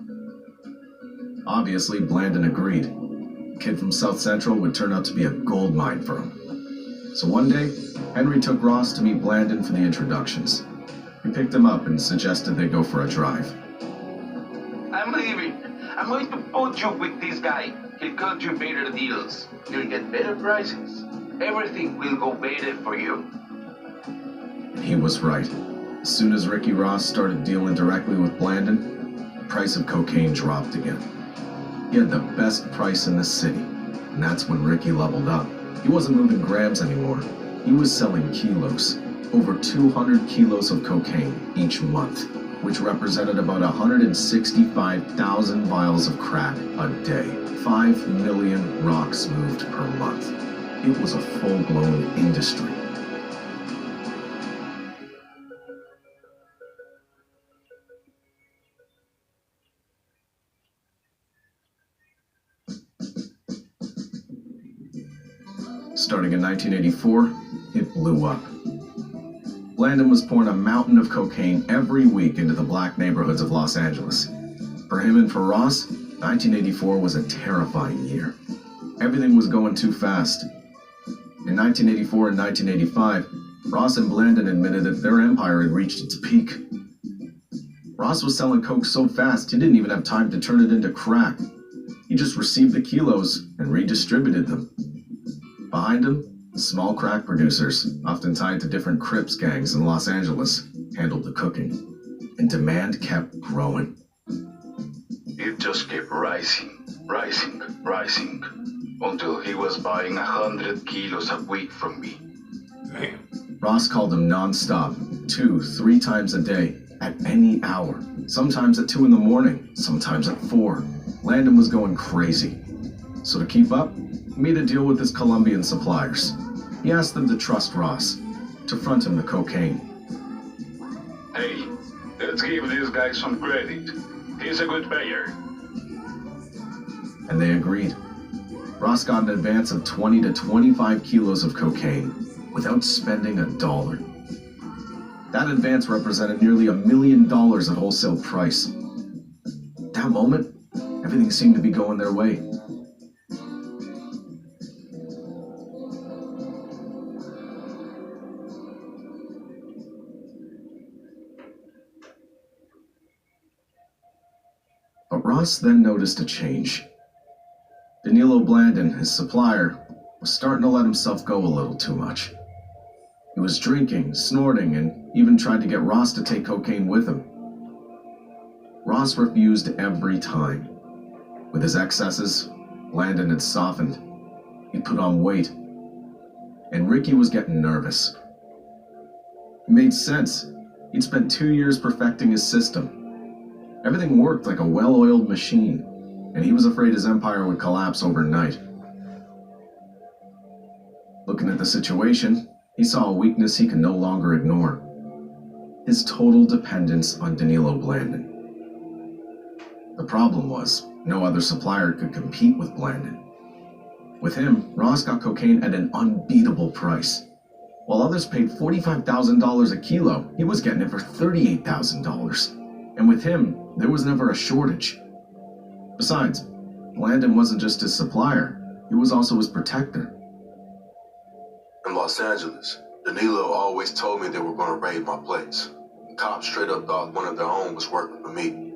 Obviously, Blandon agreed. The kid from South Central would turn out to be a gold mine for him. So one day, Henry took Ross to meet Blandon for the introductions. He picked him up and suggested they go for a drive. I'm leaving. I'm going to put you with this guy. He'll cut you better deals. You'll get better prices. everything will go better for you. He was right. As soon as Ricky Ross started dealing directly with Blandon, the price of cocaine dropped again. He had the best price in the city, and that's when Ricky leveled up. He wasn't moving grams anymore. He was selling kilos. Over 200 kilos of cocaine each month, which represented about 165,000 vials of crack a day. 5 million rocks moved per month. It was a full-blown industry. Starting in 1984, it blew up. Blandon was pouring a mountain of cocaine every week into the black neighborhoods of Los Angeles. For him and for Ross, 1984 was a terrifying year. Everything was going too fast. In 1984 and 1985, Ross and Blandon admitted that their empire had reached its peak. Ross was selling coke so fast he didn't even have time to turn it into crack. He just received the kilos and redistributed them. Behind him, small crack producers, often tied to different Crips gangs in Los Angeles, handled the cooking, and demand kept growing. It just kept rising, until he was buying 100 kilos a week from me. Damn. Ross called him non-stop, 2-3 times a day, at any hour. Sometimes at 2 in the morning, sometimes at 4. Blandon was going crazy. So to keep up, he made a deal with his Colombian suppliers. He asked them to trust Ross, to front him the cocaine. Hey, let's give this guy some credit. He's a good payer. And they agreed. Ross got an advance of 20 to 25 kilos of cocaine without spending a dollar. That advance represented nearly $1 million at wholesale price. At that moment, everything seemed to be going their way. But Ross then noticed a change. Danilo Blandon, his supplier, was starting to let himself go a little too much. He was drinking, snorting, and even tried to get Ross to take cocaine with him. Ross refused every time. With his excesses, Blandon had softened. He'd put on weight. And Ricky was getting nervous. It made sense. He'd spent 2 years perfecting his system. Everything worked like a well-oiled machine, and he was afraid his empire would collapse overnight. Looking at the situation, he saw a weakness he could no longer ignore. His total dependence on Danilo Blandon. The problem was, no other supplier could compete with Blandon. With him, Ross got cocaine at an unbeatable price. While others paid $45,000 a kilo, he was getting it for $38,000. And with him, there was never a shortage. Besides, Blandon wasn't just his supplier, he was also his protector. In Los Angeles, Danilo always told me they were going to raid my place. The cops straight up thought one of their own was working for me.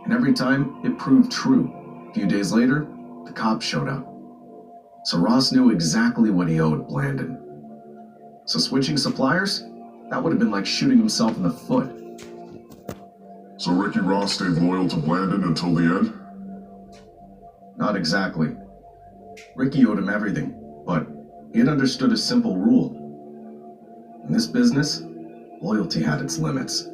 And every time, it proved true. A few days later, the cops showed up. So Ross knew exactly what he owed Blandon. So switching suppliers? That would have been like shooting himself in the foot. So Ricky Ross stayed loyal to Blandon until the end? Not exactly. Ricky owed him everything, but he had understood a simple rule. In this business, loyalty had its limits.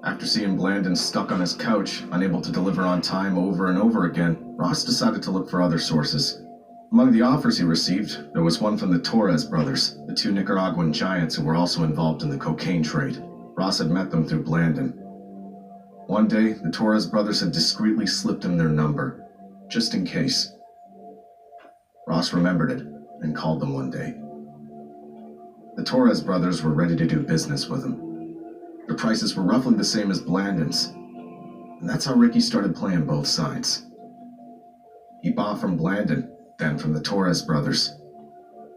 After seeing Blandon stuck on his couch, unable to deliver on time over and over again, Ross decided to look for other sources. Among the offers he received, there was one from the Torres brothers, the 2 Nicaraguan giants who were also involved in the cocaine trade. Ross had met them through Blandon. One day, the Torres brothers had discreetly slipped him their number, just in case. Ross remembered it and called them one day. The Torres brothers were ready to do business with him. The prices were roughly the same as Blandon's, and that's how Ricky started playing both sides. He bought from Blandon, then from the Torres brothers.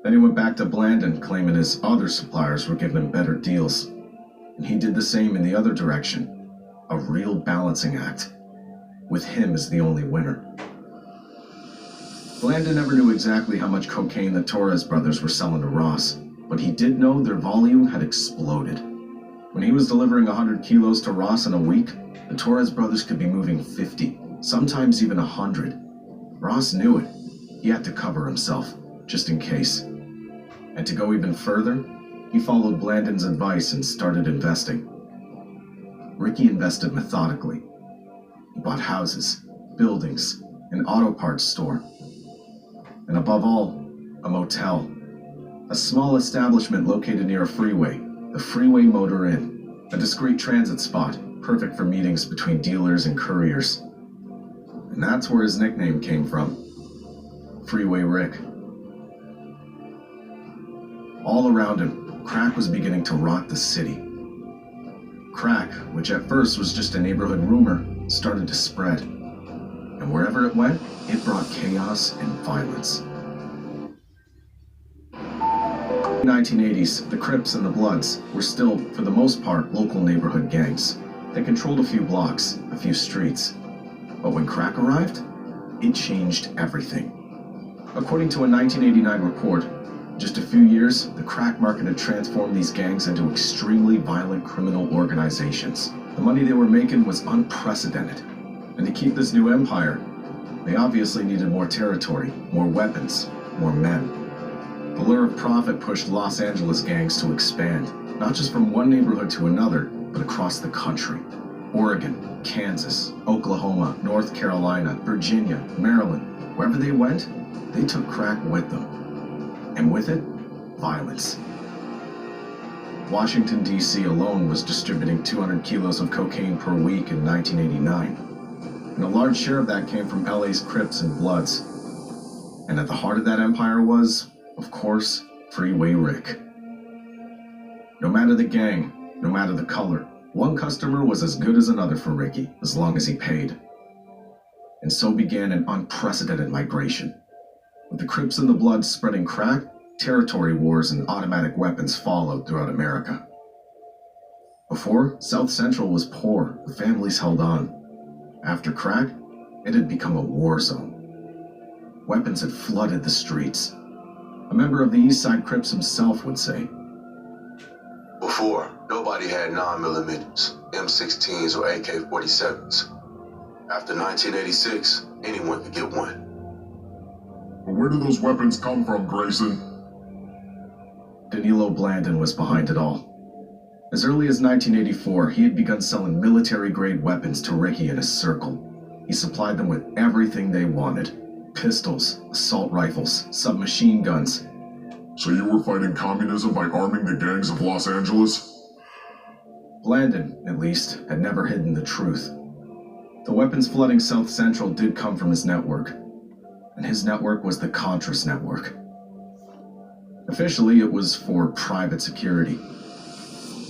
Then he went back to Blandon, claiming his other suppliers were giving him better deals. And he did the same in the other direction. A real balancing act, with him as the only winner. Blandon never knew exactly how much cocaine the Torres brothers were selling to Ross, but he did know their volume had exploded. When he was delivering 100 kilos to Ross in a week, the Torres brothers could be moving 50, sometimes even 100. Ross knew it. He had to cover himself, just in case. And to go even further, he followed Blandon's advice and started investing. Ricky invested methodically. He bought houses, buildings, an auto parts store, and above all, a motel. A small establishment located near a freeway, the Freeway Motor Inn, a discreet transit spot, perfect for meetings between dealers and couriers. And that's where his nickname came from, Freeway Rick. All around him, crack was beginning to rot the city. Crack, which at first was just a neighborhood rumor, started to spread. And wherever it went, it brought chaos and violence. In the 1980s, the Crips and the Bloods were still, for the most part, local neighborhood gangs. They controlled a few blocks, a few streets. But when crack arrived, it changed everything. According to a 1989 report, in just a few years, the crack market had transformed these gangs into extremely violent criminal organizations. The money they were making was unprecedented. And to keep this new empire, they obviously needed more territory, more weapons, more men. The lure of profit pushed Los Angeles gangs to expand, not just from one neighborhood to another, but across the country. Oregon, Kansas, Oklahoma, North Carolina, Virginia, Maryland, wherever they went, they took crack with them. And with it, violence. Washington, D.C. alone was distributing 200 kilos of cocaine per week in 1989. And a large share of that came from LA's Crips and Bloods. And at the heart of that empire was, of course, Freeway Rick. No matter the gang, no matter the color, one customer was as good as another for Ricky, as long as he paid. And so began an unprecedented migration. With the Crips and the Bloods spreading crack, territory wars and automatic weapons followed throughout America. Before, South Central was poor, the families held on. After crack, it had become a war zone. Weapons had flooded the streets. A member of the East Side Crips himself would say, Before, nobody had 9mm, M16s, or AK-47s. After 1986, anyone could get one. But where do those weapons come from, Grayson? Danilo Blandon was behind it all. As early as 1984, he had begun selling military-grade weapons to Ricky and his circle. He supplied them with everything they wanted. Pistols, assault rifles, submachine guns. So you were fighting communism by arming the gangs of Los Angeles? Blandon, at least, had never hidden the truth. The weapons flooding South Central did come from his network. And his network was the Contras network. Officially, it was for private security.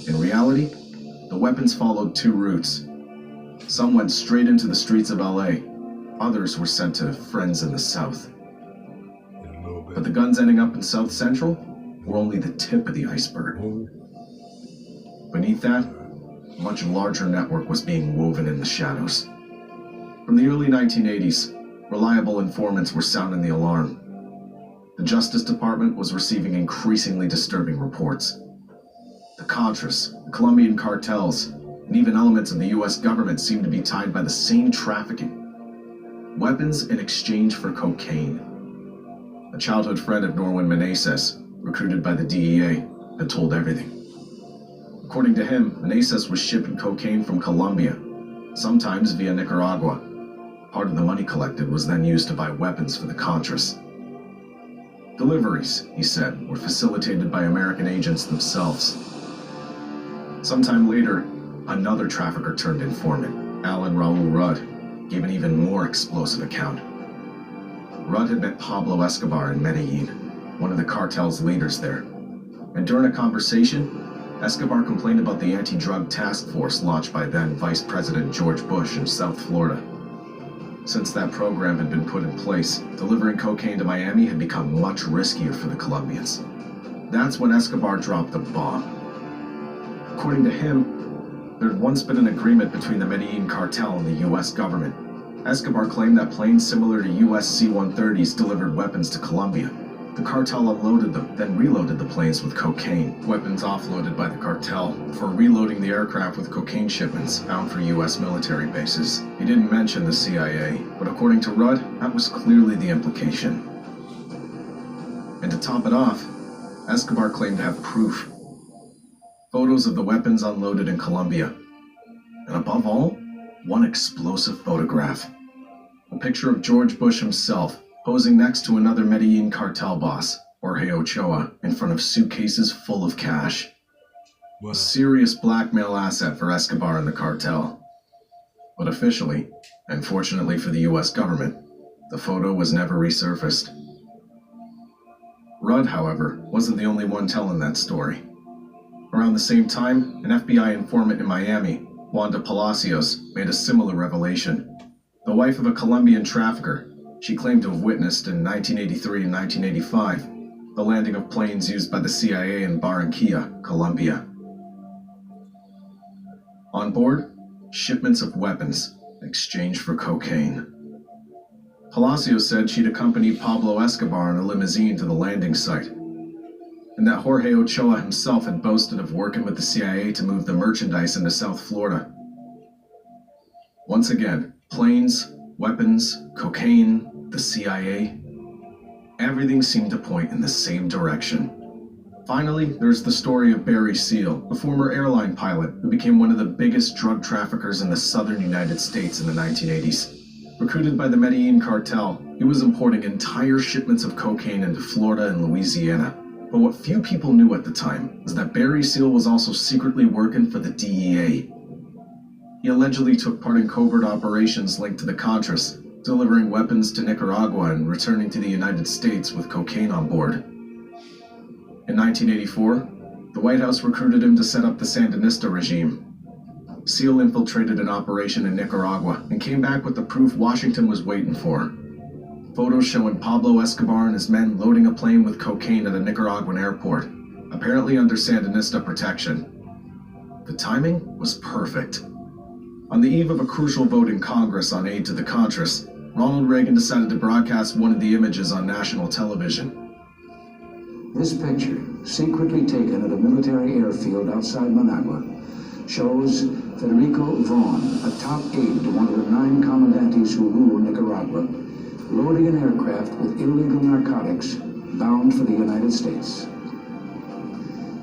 In reality, the weapons followed two routes. Some went straight into the streets of LA. Others were sent to friends in the South. But the guns ending up in South Central were only the tip of the iceberg. Beneath that, a much larger network was being woven in the shadows. From the early 1980s, reliable informants were sounding the alarm. The Justice Department was receiving increasingly disturbing reports. The Contras, the Colombian cartels, and even elements of the US government seemed to be tied by the same trafficking. Weapons in exchange for cocaine. A childhood friend of Norwin Meneses, recruited by the DEA, had told everything. According to him, Meneses was shipping cocaine from Colombia, sometimes via Nicaragua. Part of the money collected was then used to buy weapons for the Contras. Deliveries, he said, were facilitated by American agents themselves. Sometime later, another trafficker turned informant, Alan Raul Rudd, gave an even more explosive account. Rudd had met Pablo Escobar in Medellin, one of the cartel's leaders there. And during a conversation, Escobar complained about the anti-drug task force launched by then Vice President George Bush in South Florida. Since that program had been put in place, delivering cocaine to Miami had become much riskier for the Colombians. That's when Escobar dropped the bomb. According to him, there had once been an agreement between the Medellin cartel and the US government. Escobar claimed that planes similar to US C-130s delivered weapons to Colombia. The cartel unloaded them, then reloaded the planes with cocaine. Weapons offloaded by the cartel for reloading the aircraft with cocaine shipments bound for US military bases. He didn't mention the CIA, but according to Rudd, that was clearly the implication. And to top it off, Escobar claimed to have proof. Photos of the weapons unloaded in Colombia. And above all, one explosive photograph. A picture of George Bush himself, posing next to another Medellin cartel boss, Jorge Ochoa, in front of suitcases full of cash. A serious blackmail asset for Escobar and the cartel. But officially, and fortunately for the US government, the photo was never resurfaced. Rudd, however, wasn't the only one telling that story. Around the same time, an FBI informant in Miami, Wanda Palacios, made a similar revelation. The wife of a Colombian trafficker, she claimed to have witnessed in 1983 and 1985 the landing of planes used by the CIA in Barranquilla, Colombia. On board, shipments of weapons exchanged for cocaine. Palacios said she'd accompanied Pablo Escobar in a limousine to the landing site, and that Jorge Ochoa himself had boasted of working with the CIA to move the merchandise into South Florida. Once again, planes, weapons, cocaine, the CIA. Everything seemed to point in the same direction. Finally, there's the story of Barry Seal, a former airline pilot who became one of the biggest drug traffickers in the southern United States in the 1980s. Recruited by the Medellin cartel, he was importing entire shipments of cocaine into Florida and Louisiana. But what few people knew at the time was that Barry Seal was also secretly working for the DEA. He allegedly took part in covert operations linked to the Contras, delivering weapons to Nicaragua and returning to the United States with cocaine on board. In 1984, the White House recruited him to set up the Sandinista regime. Seal infiltrated an operation in Nicaragua and came back with the proof Washington was waiting for. Photos showing Pablo Escobar and his men loading a plane with cocaine at a Nicaraguan airport, apparently under Sandinista protection. The timing was perfect. On the eve of a crucial vote in Congress on aid to the Contras, Ronald Reagan decided to broadcast one of the images on national television. This picture, secretly taken at a military airfield outside Managua, shows Federico Vaughn, a top aide to one of the 9 commandantes who rule Nicaragua, loading an aircraft with illegal narcotics bound for the United States.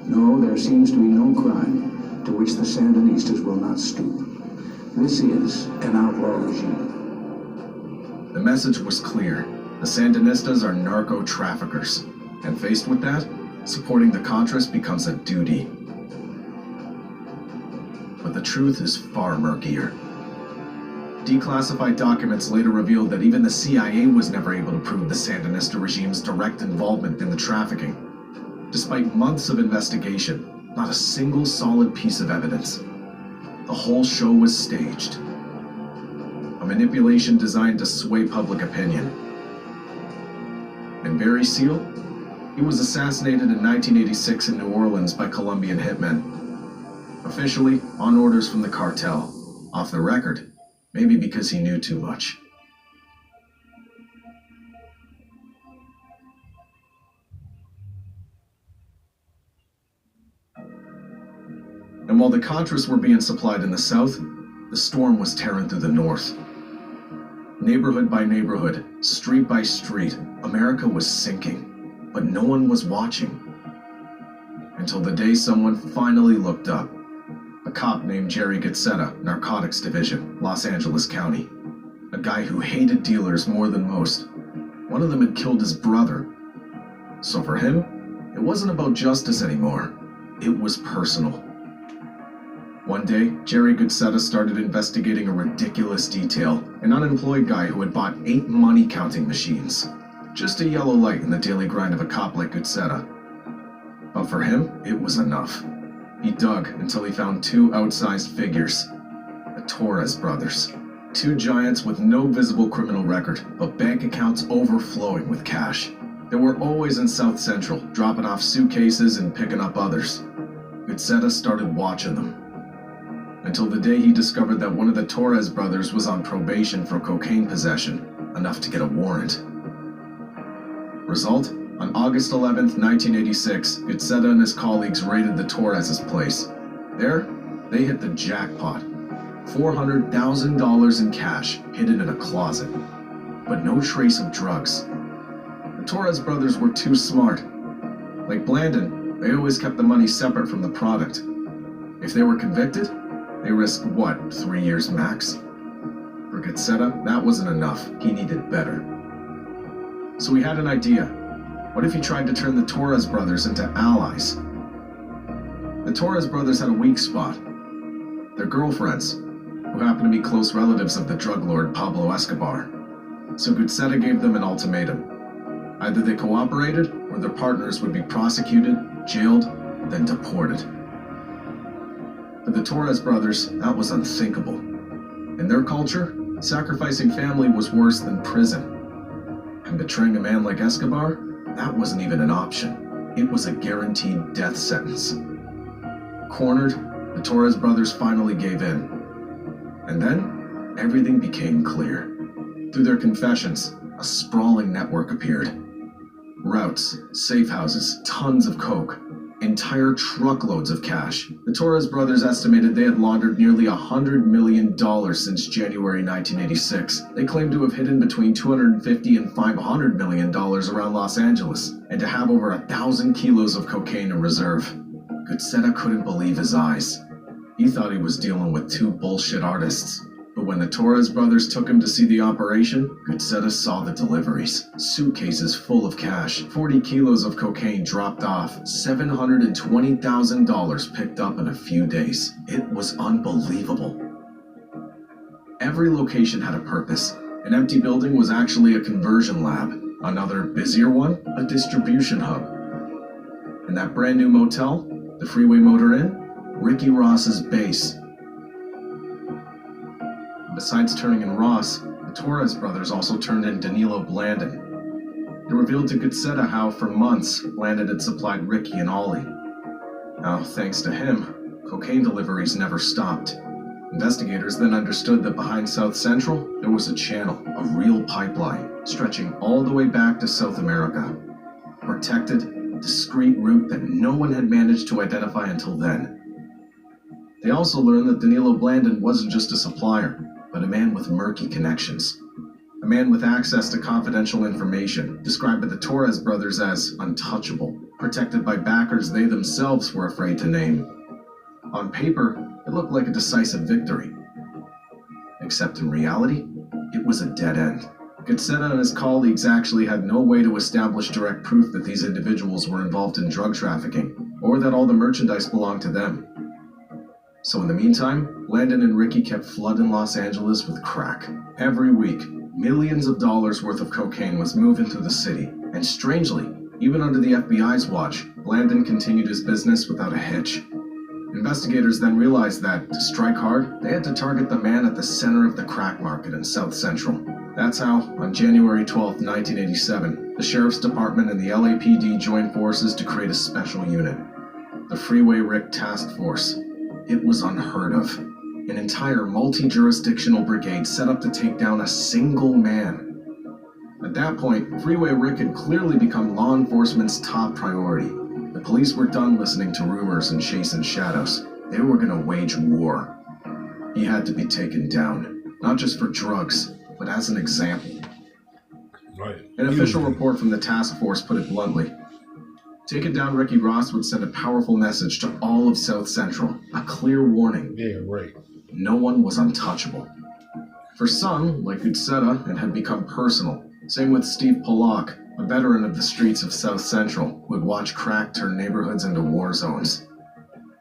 No, there seems to be no crime to which the Sandinistas will not stoop. This is an outlaw regime. The message was clear. The Sandinistas are narco-traffickers. And faced with that, supporting the Contras becomes a duty. But the truth is far murkier. Declassified documents later revealed that even the CIA was never able to prove the Sandinista regime's direct involvement in the trafficking. Despite months of investigation, not a single solid piece of evidence. The whole show was staged. A manipulation designed to sway public opinion. And Barry Seal? He was assassinated in 1986 in New Orleans by Colombian hitmen. Officially, on orders from the cartel. Off the record, maybe because he knew too much. And while the Contras were being supplied in the south, the storm was tearing through the north. Neighborhood by neighborhood, street by street, America was sinking. But no one was watching. Until the day someone finally looked up. A cop named Jerry Gazzetta, Narcotics Division, Los Angeles County. A guy who hated dealers more than most. One of them had killed his brother. So for him, it wasn't about justice anymore. It was personal. One day, Jerry Gazzetta started investigating a ridiculous detail. An unemployed guy who had bought 8 money-counting machines. Just a yellow light in the daily grind of a cop like Gazzetta. But for him, it was enough. He dug until he found 2 outsized figures. The Torres brothers. 2 giants with no visible criminal record, but bank accounts overflowing with cash. They were always in South Central, dropping off suitcases and picking up others. Gazzetta started watching them. until the day he discovered that one of the Torres brothers was on probation for cocaine possession, enough to get a warrant. Result? On August 11th, 1986, Gutzetta and his colleagues raided the Torres' place. There, they hit the jackpot. $400,000 in cash hidden in a closet. But no trace of drugs. The Torres brothers were too smart. Like Blandon, they always kept the money separate from the product. If they were convicted, they risked, 3 years max? For Gutzetta, that wasn't enough. He needed better. So he had an idea. What if he tried to turn the Torres brothers into allies? The Torres brothers had a weak spot. Their girlfriends, who happened to be close relatives of the drug lord Pablo Escobar. So Gutzetta gave them an ultimatum. Either they cooperated, or their partners would be prosecuted, jailed, then deported. For the Torres brothers, that was unthinkable. In their culture, sacrificing family was worse than prison. And betraying a man like Escobar, that wasn't even an option. It was a guaranteed death sentence. Cornered, the Torres brothers finally gave in. And then, everything became clear. Through their confessions, a sprawling network appeared. Routes, safe houses, tons of coke, entire truckloads of cash. The Torres brothers estimated they had laundered nearly $100 million since January 1986. They claimed to have hidden between $250 and $500 million around Los Angeles, and to have over 1,000 kilos of cocaine in reserve. Gutzetta couldn't believe his eyes. He thought he was dealing with two bullshit artists. But when the Torres brothers took him to see the operation, Gutzetta saw the deliveries. Suitcases full of cash, 40 kilos of cocaine dropped off, $720,000 picked up in a few days. It was unbelievable. Every location had a purpose. An empty building was actually a conversion lab. Another, busier one, a distribution hub. And that brand new motel, the Freeway Motor Inn, Ricky Ross's base. Besides turning in Ross, the Torres brothers also turned in Danilo Blandon. They revealed to Gutzetta how, for months, Blandon had supplied Ricky and Ollie. Now, thanks to him, cocaine deliveries never stopped. Investigators then understood that behind South Central, there was a channel, a real pipeline, stretching all the way back to South America. Protected, discreet route that no one had managed to identify until then. They also learned that Danilo Blandon wasn't just a supplier, but a man with murky connections. A man with access to confidential information, described by the Torres brothers as untouchable, protected by backers they themselves were afraid to name. On paper, it looked like a decisive victory. Except in reality, it was a dead end. Gutzetta and his colleagues actually had no way to establish direct proof that these individuals were involved in drug trafficking, or that all the merchandise belonged to them. So in the meantime, Blandon and Ricky kept flooding Los Angeles with crack. Every week, millions of dollars worth of cocaine was moving through the city. And strangely, even under the FBI's watch, Blandon continued his business without a hitch. Investigators then realized that, to strike hard, they had to target the man at the center of the crack market in South Central. That's how, on January 12, 1987, the Sheriff's Department and the LAPD joined forces to create a special unit, the Freeway Rick Task Force. It was unheard of. An entire multi-jurisdictional brigade set up to take down a single man. At that point, Freeway Rick had clearly become law enforcement's top priority. The police were done listening to rumors and chasing shadows. They were going to wage war. He had to be taken down, not just for drugs, but as an example. Right. An official report from the task force put it bluntly. Taking down Ricky Ross would send a powerful message to all of South Central, a clear warning. Yeah, right. No one was untouchable. For some, like Gutzetta, it had become personal. Same with Steve Pollock, a veteran of the streets of South Central, who would watch crack turn neighborhoods into war zones.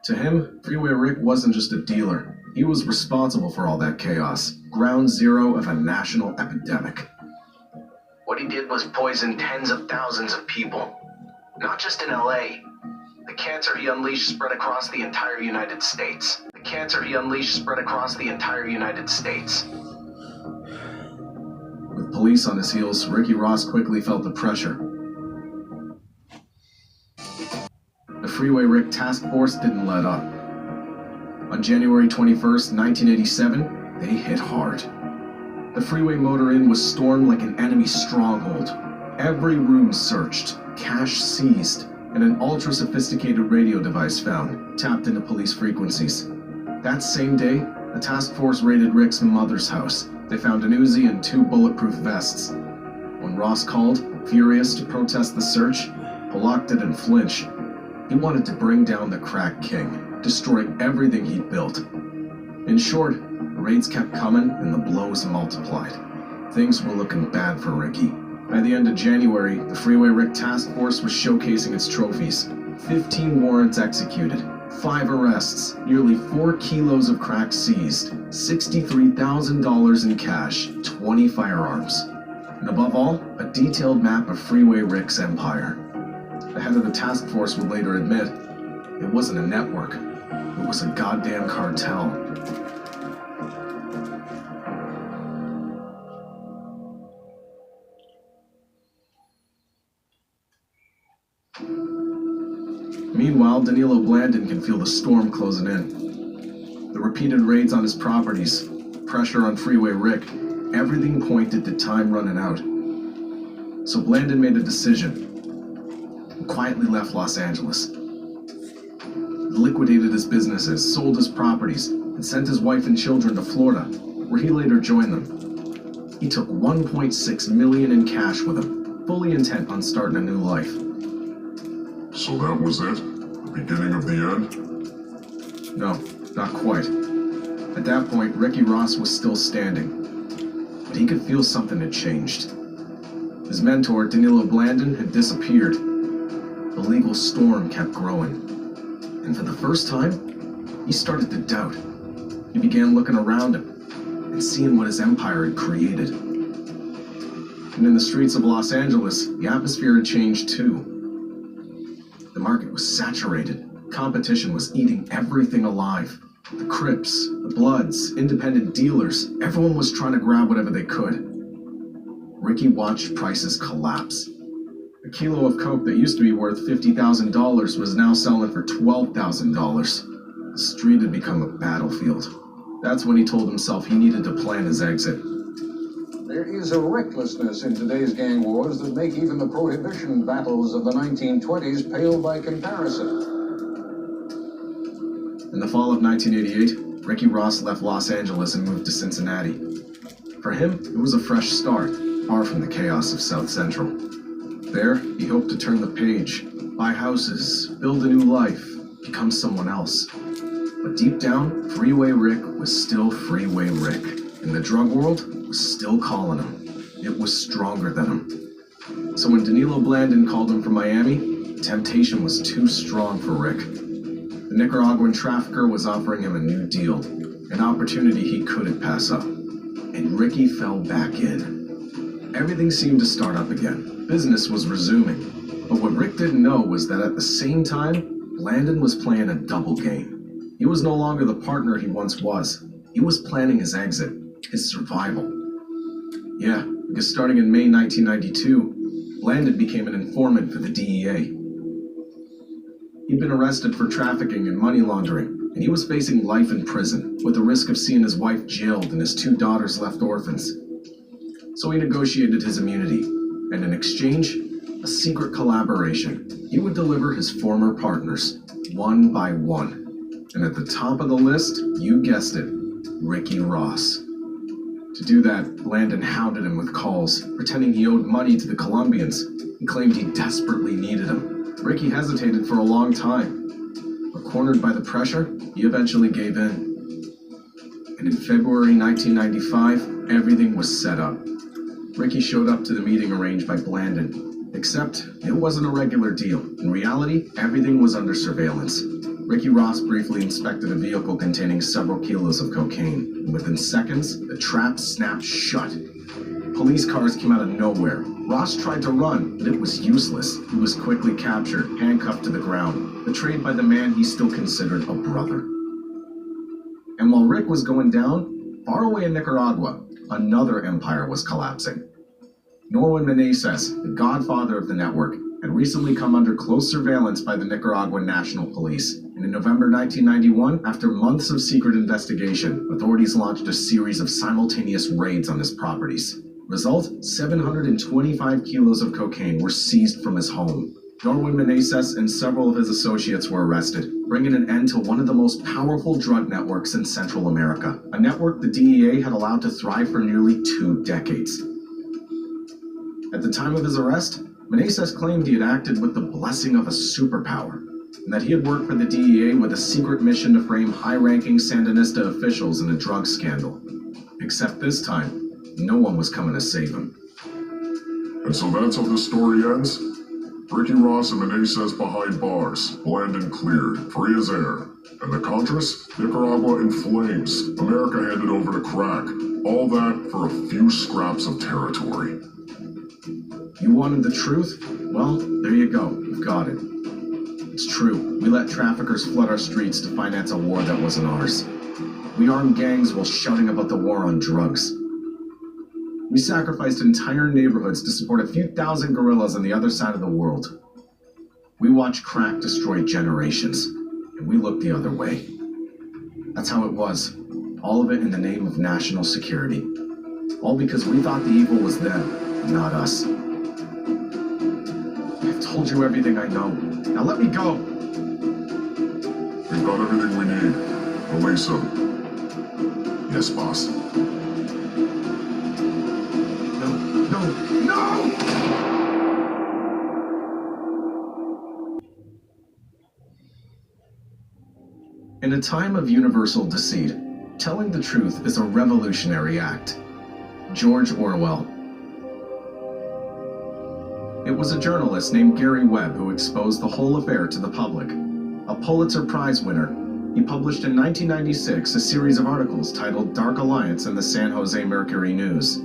To him, Freeway Rick wasn't just a dealer. He was responsible for all that chaos, ground zero of a national epidemic. What he did was poison tens of thousands of people. Not just in LA. The cancer he unleashed spread across the entire United States. The cancer he unleashed spread across the entire United States. With police on his heels, Ricky Ross quickly felt the pressure. The Freeway Rick Task Force didn't let up. On January 21st, 1987, they hit hard. The freeway motor inn was stormed like an enemy stronghold. Every room searched, cash seized, and an ultra-sophisticated radio device found, tapped into police frequencies. That same day, the task force raided Rick's mother's house. They found an Uzi and 2 bulletproof vests. When Ross called, furious to protest the search, Pollock didn't flinch. He wanted to bring down the crack king, destroy everything he'd built. In short, the raids kept coming and the blows multiplied. Things were looking bad for Ricky. By the end of January, the Freeway Rick Task Force was showcasing its trophies. 15 warrants executed, 5 arrests, nearly 4 kilos of crack seized, $63,000 in cash, 20 firearms. And above all, a detailed map of Freeway Rick's empire. The head of the task force would later admit, it wasn't a network, it was a goddamn cartel. Meanwhile, Danilo Blandon can feel the storm closing in. The repeated raids on his properties, pressure on Freeway Rick, everything pointed to time running out. So Blandon made a decision. He quietly left Los Angeles. He liquidated his businesses, sold his properties, and sent his wife and children to Florida, where he later joined them. He took $1.6 million in cash with him, fully intent on starting a new life. So that was it? The beginning of the end? No, not quite. At that point, Ricky Ross was still standing. But he could feel something had changed. His mentor, Danilo Blandon, had disappeared. The legal storm kept growing. And for the first time, he started to doubt. He began looking around him and seeing what his empire had created. And in the streets of Los Angeles, the atmosphere had changed too. The market was saturated. Competition was eating everything alive. The Crips, the Bloods, independent dealers, everyone was trying to grab whatever they could. Ricky watched prices collapse. A kilo of coke that used to be worth $50,000 was now selling for $12,000. The street had become a battlefield. That's when he told himself he needed to plan his exit. There is a recklessness in today's gang wars that make even the prohibition battles of the 1920s pale by comparison. In the fall of 1988, Ricky Ross left Los Angeles and moved to Cincinnati. For him, it was a fresh start, far from the chaos of South Central. There, he hoped to turn the page, buy houses, build a new life, become someone else. But deep down, Freeway Rick was still Freeway Rick, and the drug world was still calling him. It was stronger than him. So when Danilo Blandon called him from Miami, the temptation was too strong for Rick. The Nicaraguan trafficker was offering him a new deal, an opportunity he couldn't pass up. And Ricky fell back in. Everything seemed to start up again. Business was resuming. But what Rick didn't know was that at the same time, Blandon was playing a double game. He was no longer the partner he once was. He was planning his exit, his survival. Yeah, because starting in May 1992, Blandon became an informant for the DEA. He'd been arrested for trafficking and money laundering, and he was facing life in prison, with the risk of seeing his wife jailed and his 2 daughters left orphans. So he negotiated his immunity, and in exchange, a secret collaboration. He would deliver his former partners, one by one. And at the top of the list, you guessed it, Ricky Ross. To do that, Blandon hounded him with calls, pretending he owed money to the Colombians. He claimed he desperately needed him. Ricky hesitated for a long time, but cornered by the pressure, he eventually gave in. And in February 1995, everything was set up. Ricky showed up to the meeting arranged by Blandon, except it wasn't a regular deal. In reality, everything was under surveillance. Ricky Ross briefly inspected a vehicle containing several kilos of cocaine, and within seconds, the trap snapped shut. Police cars came out of nowhere. Ross tried to run, but it was useless. He was quickly captured, handcuffed to the ground, betrayed by the man he still considered a brother. And while Rick was going down, far away in Nicaragua, another empire was collapsing. Norman Meneses, the godfather of the network, had recently come under close surveillance by the Nicaraguan National Police. And in November 1991, after months of secret investigation, authorities launched a series of simultaneous raids on his properties. Result, 725 kilos of cocaine were seized from his home. Norwin Meneses and several of his associates were arrested, bringing an end to one of the most powerful drug networks in Central America, a network the DEA had allowed to thrive for nearly 2 decades. At the time of his arrest, Meneses claimed he had acted with the blessing of a superpower, and that he had worked for the DEA with a secret mission to frame high-ranking Sandinista officials in a drug scandal. Except this time, no one was coming to save him. And so that's how this story ends? Ricky Ross and Meneses behind bars, Blandon cleared, free as air. And the Contras? Nicaragua in flames, America handed over to crack. All that for a few scraps of territory. You wanted the truth? Well, there you go, you've got it. It's true, we let traffickers flood our streets to finance a war that wasn't ours. We armed gangs while shouting about the war on drugs. We sacrificed entire neighborhoods to support a few thousand guerrillas on the other side of the world. We watched crack destroy generations, and we looked the other way. That's how it was. All of it in the name of national security. All because we thought the evil was them, not us. I've told you everything I know. Now let me go! We've got everything we need. Release him. Yes, boss. No! In a time of universal deceit, telling the truth is a revolutionary act. George Orwell. It was a journalist named Gary Webb who exposed the whole affair to the public. A Pulitzer Prize winner, he published in 1996 a series of articles titled Dark Alliance in the San Jose Mercury News.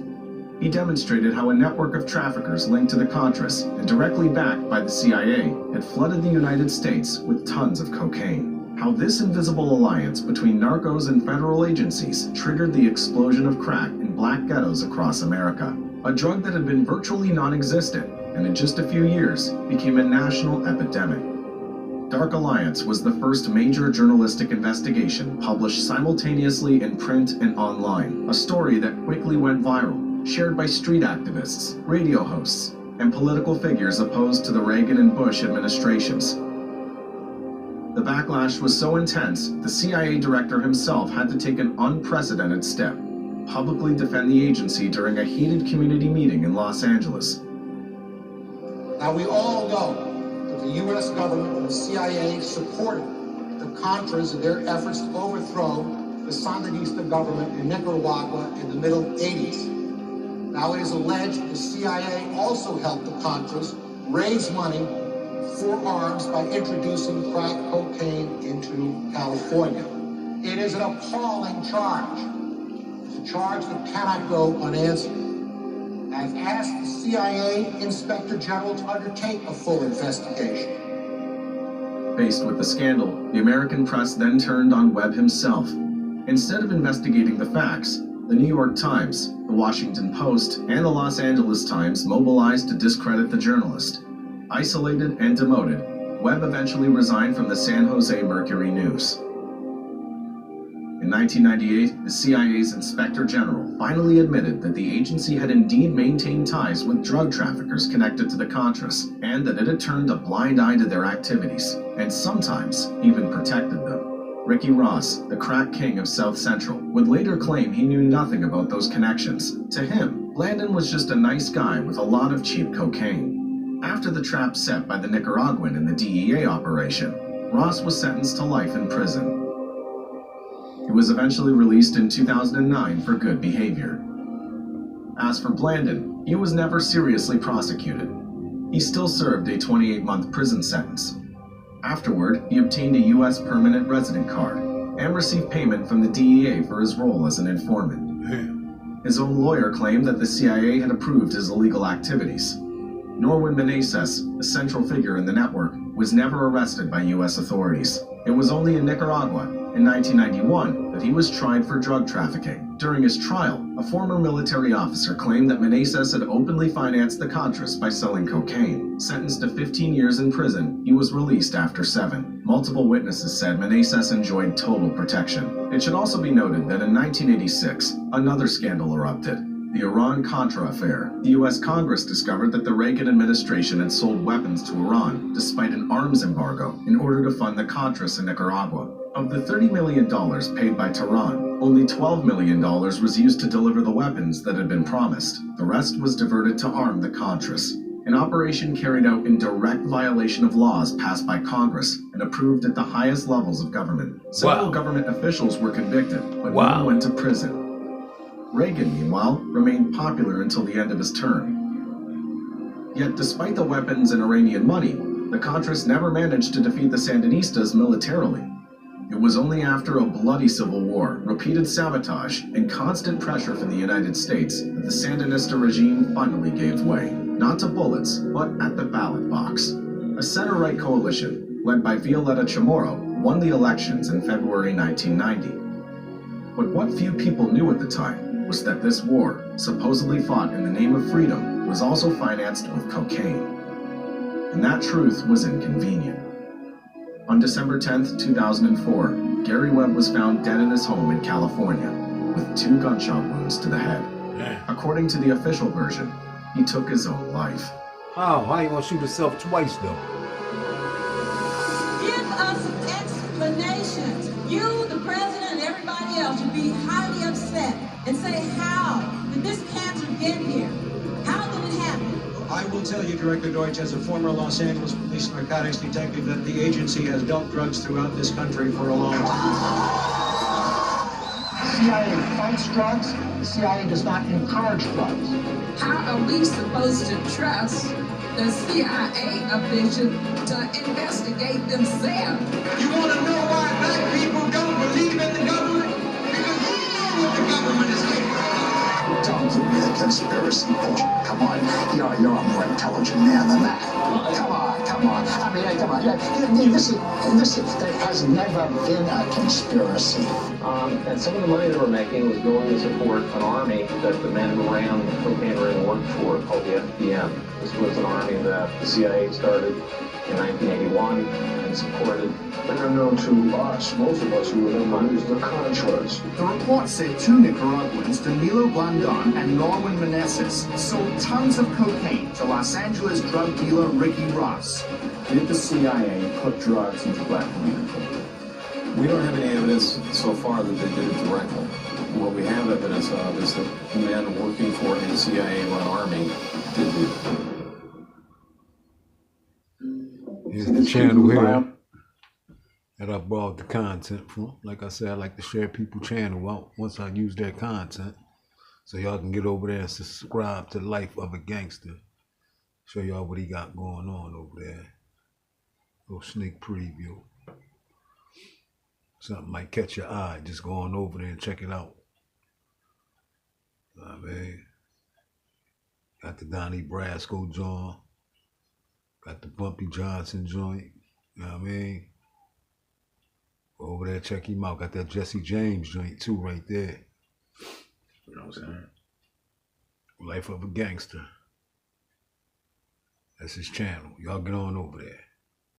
He demonstrated how a network of traffickers linked to the Contras and directly backed by the CIA had flooded the United States with tons of cocaine. How this invisible alliance between narcos and federal agencies triggered the explosion of crack in black ghettos across America. A drug that had been virtually non-existent and in just a few years became a national epidemic. Dark Alliance was the first major journalistic investigation published simultaneously in print and online, a story that quickly went viral, shared by street activists, radio hosts, and political figures opposed to the Reagan and Bush administrations. The backlash was so intense, the CIA director himself had to take an unprecedented step, publicly defend the agency during a heated community meeting in Los Angeles. Now, we all know that the U.S. government and the CIA supported the Contras in their efforts to overthrow the Sandinista government in Nicaragua in the middle 80s. Now, it is alleged the CIA also helped the Contras raise money for arms by introducing crack cocaine into California. It is an appalling charge. It's a charge that cannot go unanswered. I've asked the CIA Inspector General to undertake a full investigation. Faced with the scandal, the American press then turned on Webb himself. Instead of investigating the facts, the New York Times, the Washington Post, and the Los Angeles Times mobilized to discredit the journalist. Isolated and demoted, Webb eventually resigned from the San Jose Mercury News. In 1998, the CIA's Inspector General finally admitted that the agency had indeed maintained ties with drug traffickers connected to the Contras, and that it had turned a blind eye to their activities, and sometimes even protected them. Ricky Ross, the crack king of South Central, would later claim he knew nothing about those connections. To him, Blandon was just a nice guy with a lot of cheap cocaine. After the trap set by the Nicaraguan in the DEA operation, Ross was sentenced to life in prison. He was eventually released in 2009 for good behavior. As for Blandon, he was never seriously prosecuted. He still served a 28-month prison sentence. Afterward, he obtained a U.S. permanent resident card and received payment from the DEA for his role as an informant. His own lawyer claimed that the CIA had approved his illegal activities. Norwin Meneses, a central figure in the network, was never arrested by U.S. authorities. It was only in Nicaragua, in 1991 that he was tried for drug trafficking. During his trial, a former military officer claimed that Meneses had openly financed the Contras by selling cocaine. Sentenced to 15 years in prison, he was released after 7. Multiple witnesses said Meneses enjoyed total protection. It should also be noted that in 1986, another scandal erupted. The Iran-Contra affair. The U.S. Congress discovered that the Reagan administration had sold weapons to Iran, despite an arms embargo, in order to fund the Contras in Nicaragua. Of the $30 million paid by Tehran, only $12 million was used to deliver the weapons that had been promised. The rest was diverted to arm the Contras. An operation carried out in direct violation of laws passed by Congress and approved at the highest levels of government. Several government officials were convicted, but no one went to prison. Reagan, meanwhile, remained popular until the end of his term. Yet, despite the weapons and Iranian money, the Contras never managed to defeat the Sandinistas militarily. It was only after a bloody civil war, repeated sabotage, and constant pressure from the United States that the Sandinista regime finally gave way. Not to bullets, but at the ballot box. A center-right coalition, led by Violeta Chamorro, won the elections in February 1990. But what few people knew at the time was that this war, supposedly fought in the name of freedom, was also financed with cocaine. And that truth was inconvenient. On December 10th, 2004, Gary Webb was found dead in his home in California, with 2 gunshot wounds to the head. According to the official version, he took his own life. How you gonna shoot himself twice, though? Give us explanations. You, the president, and everybody else should be highly upset and say, how did this cancer get here? How did it happen? I will tell you, Director Deutsch, as a former Los Angeles police narcotics detective, that the agency has dealt drugs throughout this country for a long time. The CIA fights drugs. The CIA does not encourage drugs. How are we supposed to trust the CIA official to investigate themselves? You want to know why black people don't believe in the government? Because we know what the government is capable of. Don't give me the conspiracy bullshit. Come on, you're a more intelligent man than that. Come on. I mean, come on. Listen, there has never been a conspiracy. And some of the money they were making was going to support an army that the men who ran the cocaine ring worked for, called the FBM. This was an army that the CIA started in 1981 and supported. Better known to us, most of us who remember, as the Contras. The report said 2 Nicaraguans, Danilo Blandon and Norman Meneses, sold tons of cocaine to Los Angeles drug dealer Ricky Ross. Did the CIA put drugs into black communities? We don't have any evidence so far that they did it directly. What we have evidence of is that men working for a CIA-run army did do it. Here's the channel here that I bought the content from. Like I said, I like to share people's channel out once I use their content. So y'all can get over there and subscribe to Life of a Gangster. Show y'all what he got going on over there. Little sneak preview. Something might catch your eye. Just go on over there and check it out. I mean, got the Donnie Brasco joint. Got the Bumpy Johnson joint. You know what I mean? Go over there, check him out. Got that Jesse James joint too right there. You know what I'm saying? Life of a Gangster. That's his channel. Y'all get on over there.